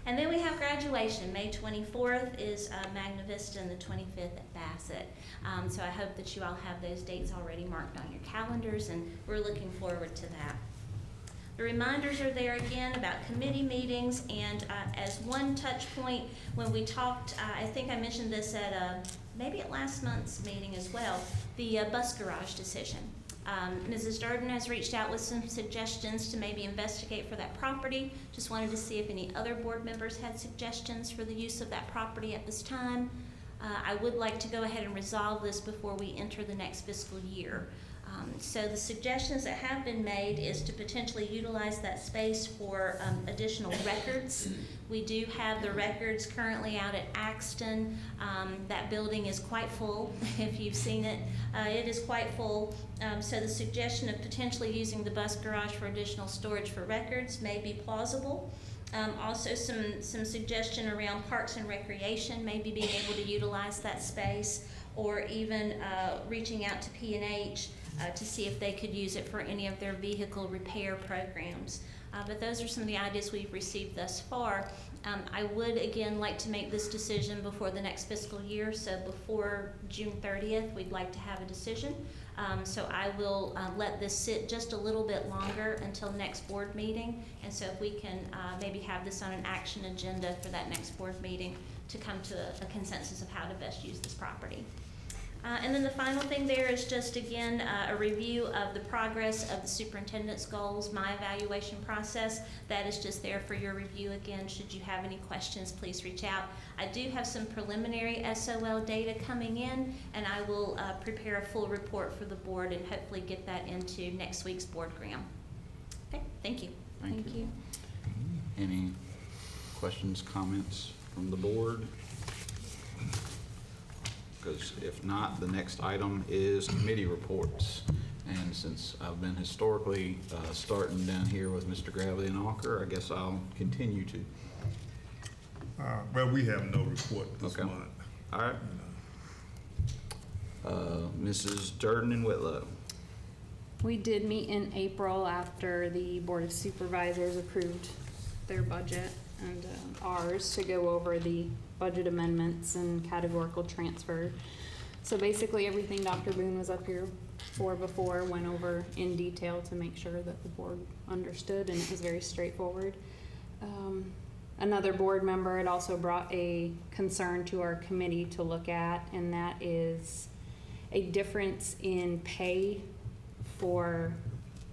And then we have graduation. May 24th is Magna Vista and the 25th at Bassett. So I hope that you all have those dates already marked on your calendars, and we're looking forward to that. The reminders are there again about committee meetings, and as one touch point, when we talked, I think I mentioned this at maybe at last month's meeting as well, the bus garage decision. Mrs. Durden has reached out with some suggestions to maybe investigate for that property. Just wanted to see if any other board members had suggestions for the use of that property at this time. I would like to go ahead and resolve this before we enter the next fiscal year. So the suggestions that have been made is to potentially utilize that space for additional records. We do have the records currently out at Axton. That building is quite full. If you've seen it, it is quite full. So the suggestion of potentially using the bus garage for additional storage for records may be plausible. Also some suggestion around parks and recreation, maybe being able to utilize that space, or even reaching out to P&H to see if they could use it for any of their vehicle repair programs. But those are some of the ideas we've received thus far. I would again like to make this decision before the next fiscal year, so before June 30th, we'd like to have a decision. So I will let this sit just a little bit longer until next board meeting, and so if we can maybe have this on an action agenda for that next board meeting to come to a consensus of how to best use this property. And then the final thing there is just, again, a review of the progress of the superintendent's goals, my evaluation process. That is just there for your review again. Should you have any questions, please reach out. I do have some preliminary SOL data coming in, and I will prepare a full report for the board and hopefully get that into next week's boardgram. Okay, thank you. Thank you. Any questions, comments from the board? Because if not, the next item is committee reports. And since I've been historically starting down here with Mr. Gravely and Walker, I guess I'll continue to. Well, we have no report this Okay. month. All right. Mrs. Durden and Whitlow. We did meet in April after the Board of Supervisors approved their budget and ours to go over the budget amendments and categorical transfer. So basically everything Dr. Boone was up here for before went over in detail to make sure that the board understood, and it was very straightforward. Another board member had also brought a concern to our committee to look at, and that is a difference in pay for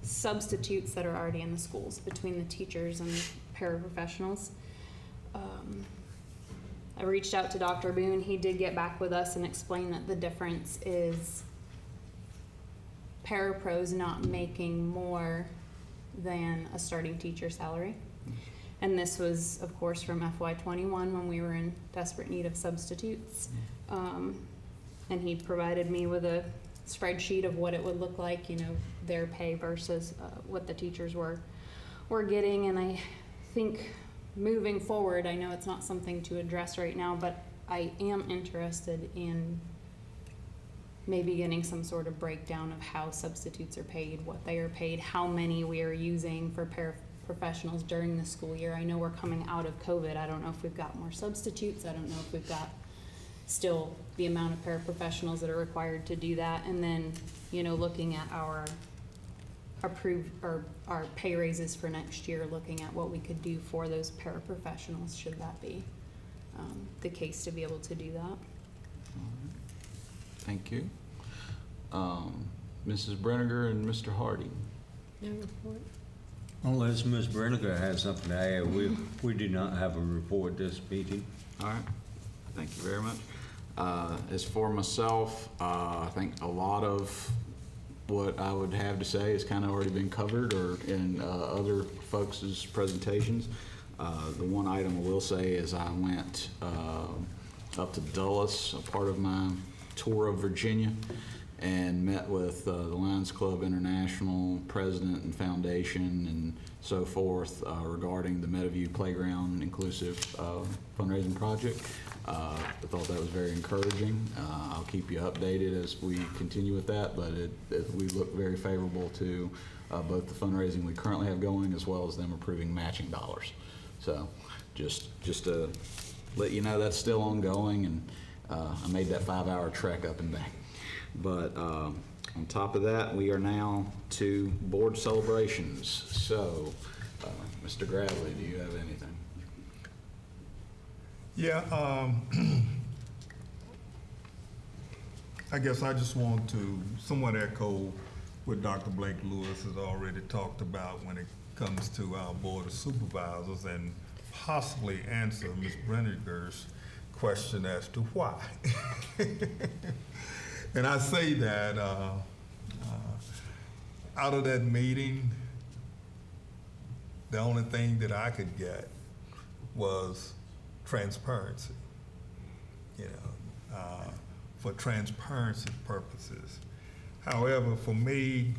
substitutes that are already in the schools between the teachers and paraprofessionals. I reached out to Dr. Boone. He did get back with us and explain that the difference is parapros not making more than a starting teacher salary. And this was, of course, from FY21 when we were in desperate need of substitutes. And he provided me with a spreadsheet of what it would look like, you know, their pay versus what the teachers were getting. And I think moving forward, I know it's not something to address right now, but I am interested in maybe getting some sort of breakdown of how substitutes are paid, what they are paid, how many we are using for paraprofessionals during the school year. I know we're coming out of COVID. I don't know if we've got more substitutes. I don't know if we've got still the amount of paraprofessionals that are required to do that. And then, you know, looking at our approved or our pay raises for next year, looking at what we could do for those paraprofessionals, should that be the case to be able to do that. Thank you. Mrs. Brenniger and Mr. Hardy. No report. Unless Ms. Brenniger has something to add, we do not have a report this meeting. All right. Thank you very much. As for myself, I think a lot of what I would have to say has kind of already been covered or in other folks' presentations. The one item I will say is I went up to Dulles, a part of my tour of Virginia, and met with the Lions Club International president and foundation and so forth regarding the Meadowview Playground Inclusive fundraising project. I thought that was very encouraging. I'll keep you updated as we continue with that, but we look very favorable to both the fundraising we currently have going as well as them approving matching dollars. So just to let you know that's still ongoing, and I made that 5-hour trek up and back. But on top of that, we are now to board celebrations. So, Mr. Gravely, do you have anything? Yeah, I guess I just want to somewhat echo what Dr. Blake Lewis has already talked about when it comes to our Board of Supervisors, and possibly answer Ms. Brenniger's question as to why. And I say that out of that meeting, the only thing that I could get was transparency, you know, for transparency purposes. However, for me,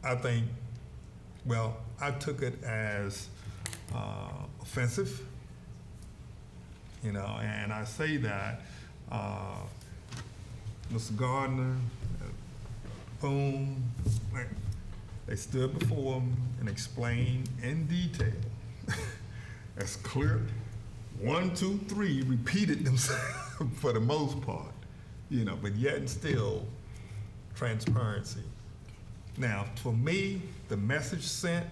I think, well, I took it as offensive, you know, and I say that Mr. Gardner, Boone, they stood before him and explained in detail. As clear, 1, 2, 3 repeated themselves for the most part, you know, but yet and still transparency. Now, for me, the message sent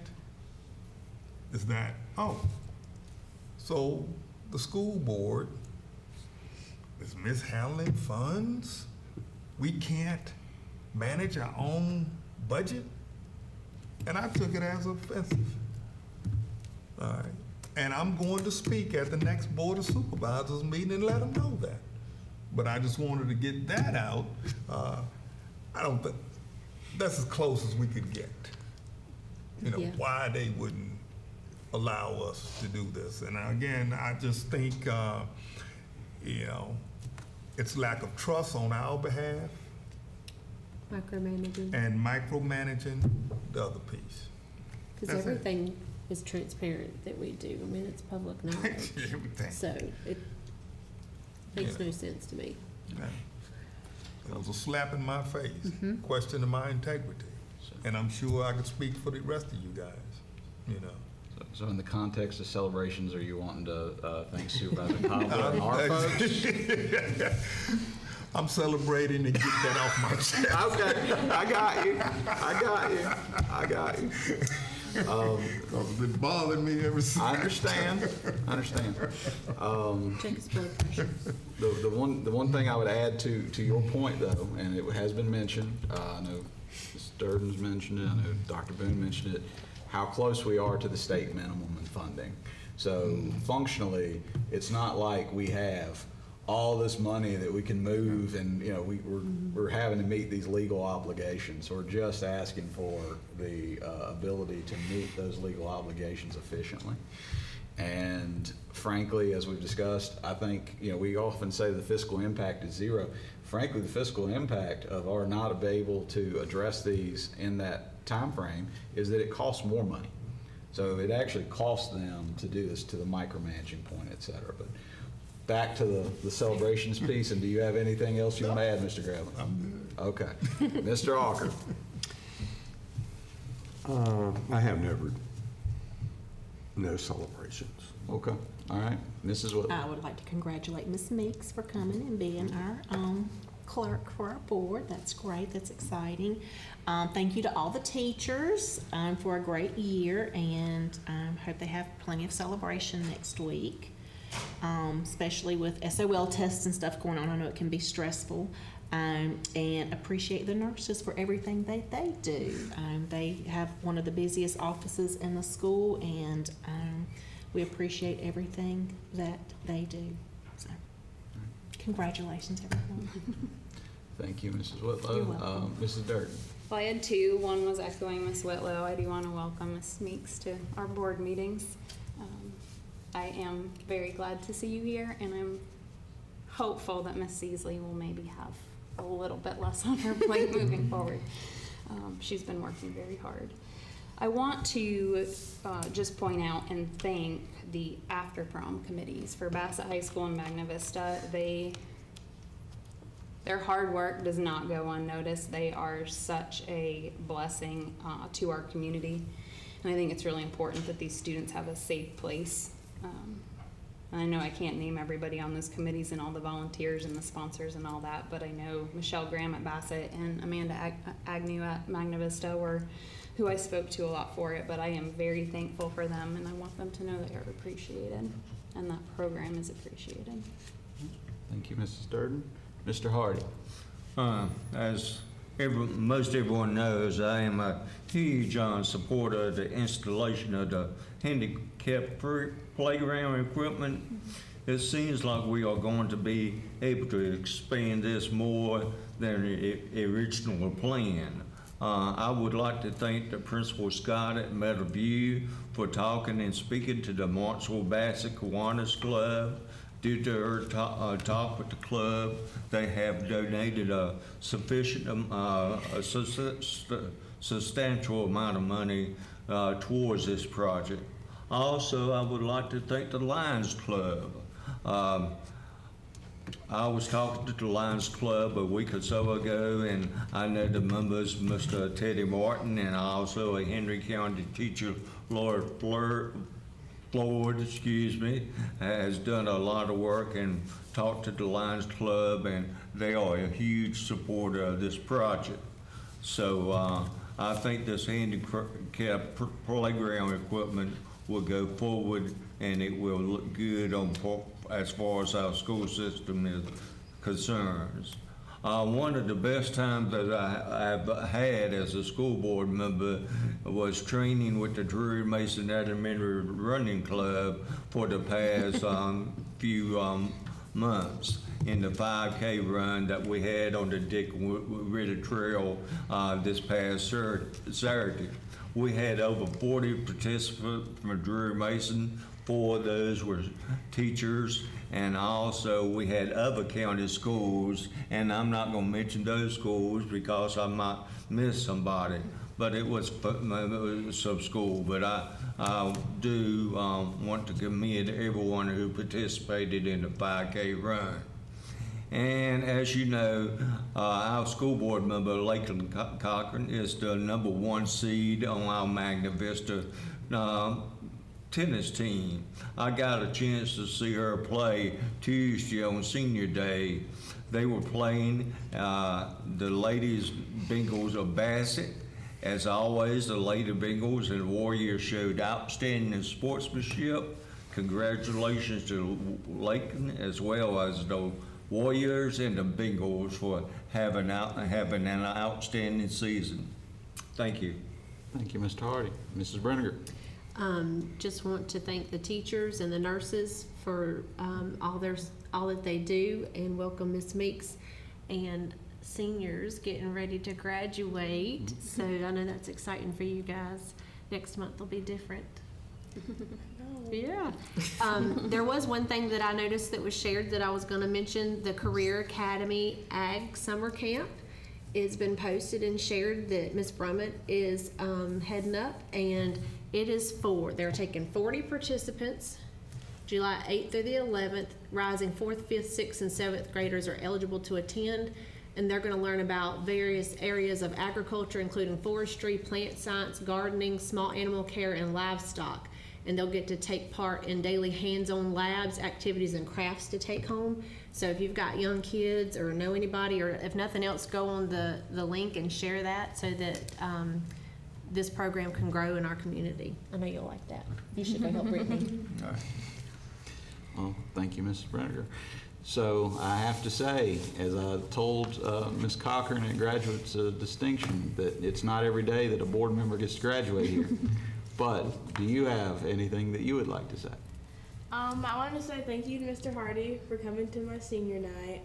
is that, oh, so the school board is mishandling funds? We can't manage our own budget? And I took it as offensive. All right. And I'm going to speak at the next Board of Supervisors meeting and let them know that. But I just wanted to get that out. I don't think, that's as close as we could get. You know, Yeah. why they wouldn't allow us to do this. And again, I just think, you know, it's lack of trust on our behalf Micromanaging, and micromanaging the other piece. because That's it. everything is transparent that we do. I mean, it's public knowledge. Everything. So it makes Yeah. no sense to me. Yeah. It was a slap in my face, questioning my integrity. And I'm sure I could speak for the rest of you guys, you know. So in the context of celebrations, are you wanting to thank Supervisor Cobbler and our folks? I'm celebrating and get that off my chest. Okay, I got you. I got you. It's been bothering me ever since. I understand. Check his blood pressure. The one thing I would add to your point, though, and it has been mentioned, I know Ms. Durden's mentioned it, I know Dr. Boone mentioned it, how close we are to the state minimum in funding. So functionally, it's not like we have all this money that we can move and, you know, we're having to meet these legal obligations. We're just asking for the ability to meet those legal obligations efficiently. And frankly, as we've discussed, I think, you know, we often say the fiscal impact is zero. Frankly, the fiscal impact of our not being able to address these in that time frame is that it costs more money. So it actually costs them to do this, to the micromanaging point, et cetera. But back to the celebrations piece, and do you have anything else you want to add, Mr. Gravely? I'm good. Okay. Mr. Walker. I have no celebrations. Okay, all right. Mrs. Whitlow. I would like to congratulate Ms. Meeks for coming and being our clerk for our board. That's great, that's exciting. Thank you to all the teachers for a great year, and hope they have plenty of celebration next week, especially with SOL tests and stuff going on. I know it can be stressful. And appreciate the nurses for everything they do. They have one of the busiest offices in the school, and we appreciate everything that they do. So, congratulations, everyone. Thank you, Mrs. Whitlow. You're welcome. Mrs. Durden. Well, I had two. One was echoing Ms. Whitlow. I do want to welcome Ms. Meeks to our board meetings. I am very glad to see you here, and I'm hopeful that Ms. Seasley will maybe have a little bit less on her plate moving forward. She's been working very hard. I want to just point out and thank the after prom committees for Bassett High School and Magna Vista. Their hard work does not go unnoticed. They are such a blessing to our community. And I think it's really important that these students have a safe place. I know I can't name everybody on those committees and all the volunteers and the sponsors and all that, but I know Michelle Graham at Bassett and Amanda Agnew at Magna Vista were who I spoke to a lot for it, but I am very thankful for them, and I want them to know they are appreciated and that program is appreciated. Thank you, Mrs. Durden. Mr. Hardy. As most everyone knows, I am a huge supporter of the installation of the handicap playground equipment. It seems like we are going to be able to expand this more than the original plan. I would like to thank the Principal Scott at Meadowview for talking and speaking to the Martinsville Bassett Kiwanis Club. Due to her talk with the club, they have donated a substantial amount of money towards this project. Also, I would like to thank the Lions Club. I was talking to the Lions Club a week or so ago, and I know the members, Mr. Teddy Martin, and also a Henry County teacher, Lord Floyd, has done a lot of work and talked to the Lions Club, and they are a huge supporter of this project. So I think this handicap playground equipment will go forward, and it will look good on as far as our school system is concerned. One of the best times that I've had as a school board member was training with the Drury Mason Elementary Running Club for the past few months in the 5K run that we had on the Dick Ritter Trail this past Saturday. We had over 40 participants from Drury Mason. 4 of those were teachers, and also we had other county schools, and I'm not going to mention those schools because I might miss somebody, but it was some school. But I do want to commend everyone who participated in the 5K run. And as you know, our school board member, Lakeland Cochran, is the #1 seed on our Magna Vista tennis team. I got a chance to see her play Tuesday on Senior Day. They were playing the ladies Bengals of Bassett. As always, the Lady Bengals and Warriors showed outstanding sportsmanship. Congratulations to Lakeland as well as the Warriors and the Bengals for having an outstanding season. Thank you. Thank you, Mr. Hardy. Mrs. Brenninger. Just want to thank the teachers and the nurses for all that they do, and welcome Ms. Meeks and seniors getting ready to graduate. So I know that's exciting for you guys. Next month will be different. Yeah. There was one thing that I noticed that was shared that I was going to mention. The Career Academy Ag Summer Camp has been posted and shared that Ms. Brummett is heading up, and it is they're taking 40 participants, July 8th through the 11th. Rising 4th, 5th, 6th, and 7th graders are eligible to attend, and they're going to learn about various areas of agriculture, including forestry, plant science, gardening, small animal care, and livestock. And they'll get to take part in daily hands-on labs, activities, and crafts to take home. So if you've got young kids or know anybody, or if nothing else, go on the link and share that so that this program can grow in our community. I know you'll like that. You should go help Brittany. All right. Well, thank you, Mrs. Brenninger. So I have to say, as I told Ms. Cochran at Graduates of Distinction, that it's not every day that a board member gets to graduate here. But do you have anything that you would like to say? I wanted to say thank you to Mr. Hardy for coming to my senior night.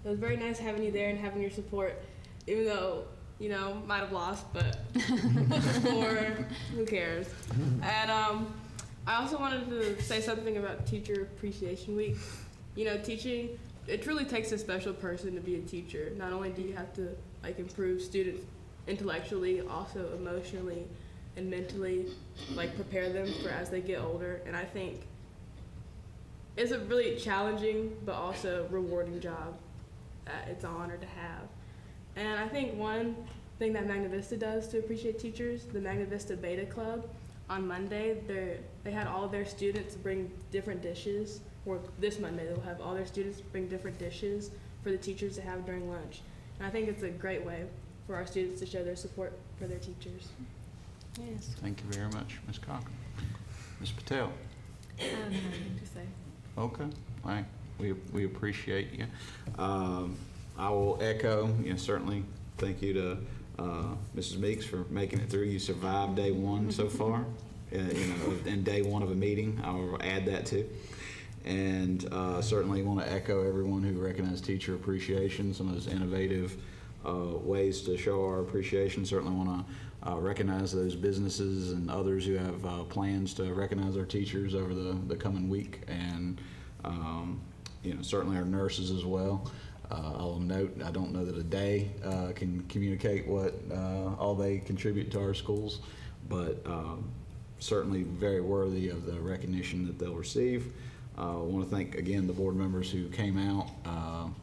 It was very nice having you there and having your support, even though, you know, might have lost, but who cares? And I also wanted to say something about Teacher Appreciation Week. You know, teaching, it truly takes a special person to be a teacher. Not only do you have to improve students intellectually, also emotionally and mentally, prepare them for as they get older. And I think it's a really challenging but also rewarding job that it's an honor to have. And I think one thing that Magna Vista does to appreciate teachers, the Magna Vista Beta Club, on Monday, they had all their students bring different dishes, or this Monday they'll have all their students bring different dishes for the teachers to have during lunch. And I think it's a great way for our students to show their support for their teachers. Yes. Thank you very much, Ms. Cochran. Ms. Patel. I have nothing to say. Okay. All right. We appreciate you. I will echo, certainly thank you to Mrs. Meeks for making it through. You survived day one so far, and day one of a meeting. I will add that too. And certainly want to echo everyone who recognized teacher appreciation, some of those innovative ways to show our appreciation. Certainly want to recognize those businesses and others who have plans to recognize our teachers over the coming week, and certainly our nurses as well. I'll note, I don't know that a day can communicate what all they contribute to our schools, but certainly very worthy of the recognition that they'll receive. I want to thank again the board members who came out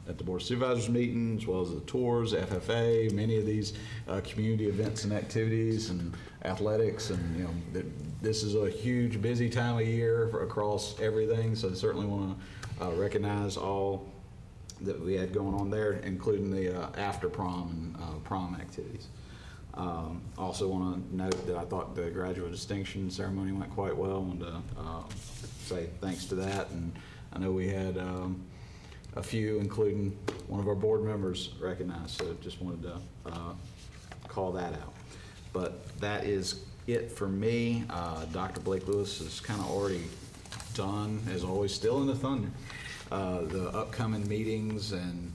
at the Board of Supervisors meeting, as well as the tours, FFA, many of these community events and activities and athletics, and this is a huge busy time of year across everything, so I certainly want to recognize all that we had going on there, including the after prom and prom activities. Also want to note that I thought the graduate distinction ceremony went quite well, and say thanks to that, and I know we had a few, including one of our board members recognized, so just wanted to call that out. But that is it for me. Dr. Blake Lewis is kind of already done, as always, still in the thunder. The upcoming meetings and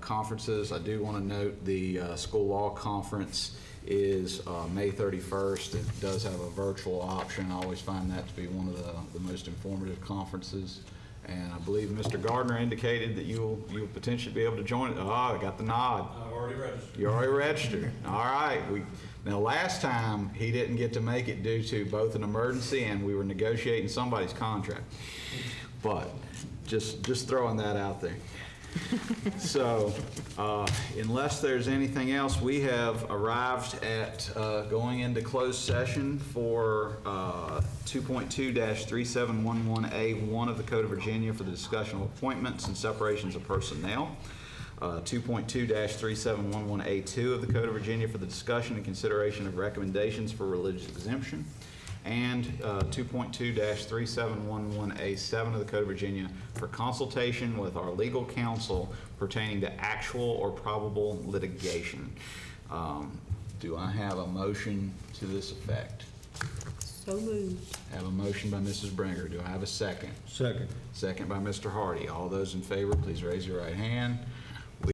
conferences, I do want to note the school law conference is May 31st. It does have a virtual option. I always find that to be one of the most informative conferences. And I believe Mr. Gardner indicated that you'll potentially be able to join it. I got the nod. I've already registered. You already registered. All right. Now, last time, he didn't get to make it due to both an emergency and we were negotiating somebody's contract. But just throwing that out there. So, unless there's anything else, we have arrived at going into closed session for 2.2-3711A1 of the Code of Virginia for the discussion of appointments and separations of personnel. 2.2-3711A2 of the Code of Virginia for the discussion and consideration of recommendations for religious exemption, and 2.2-3711A7 of the Code of Virginia for consultation with our legal counsel pertaining to actual or probable litigation. Do I have a motion to this effect? So moved. I have a motion by Mrs. Bringer. Do I have a second? Second. Second by Mr. Hardy. All those in favor, please raise your right hand.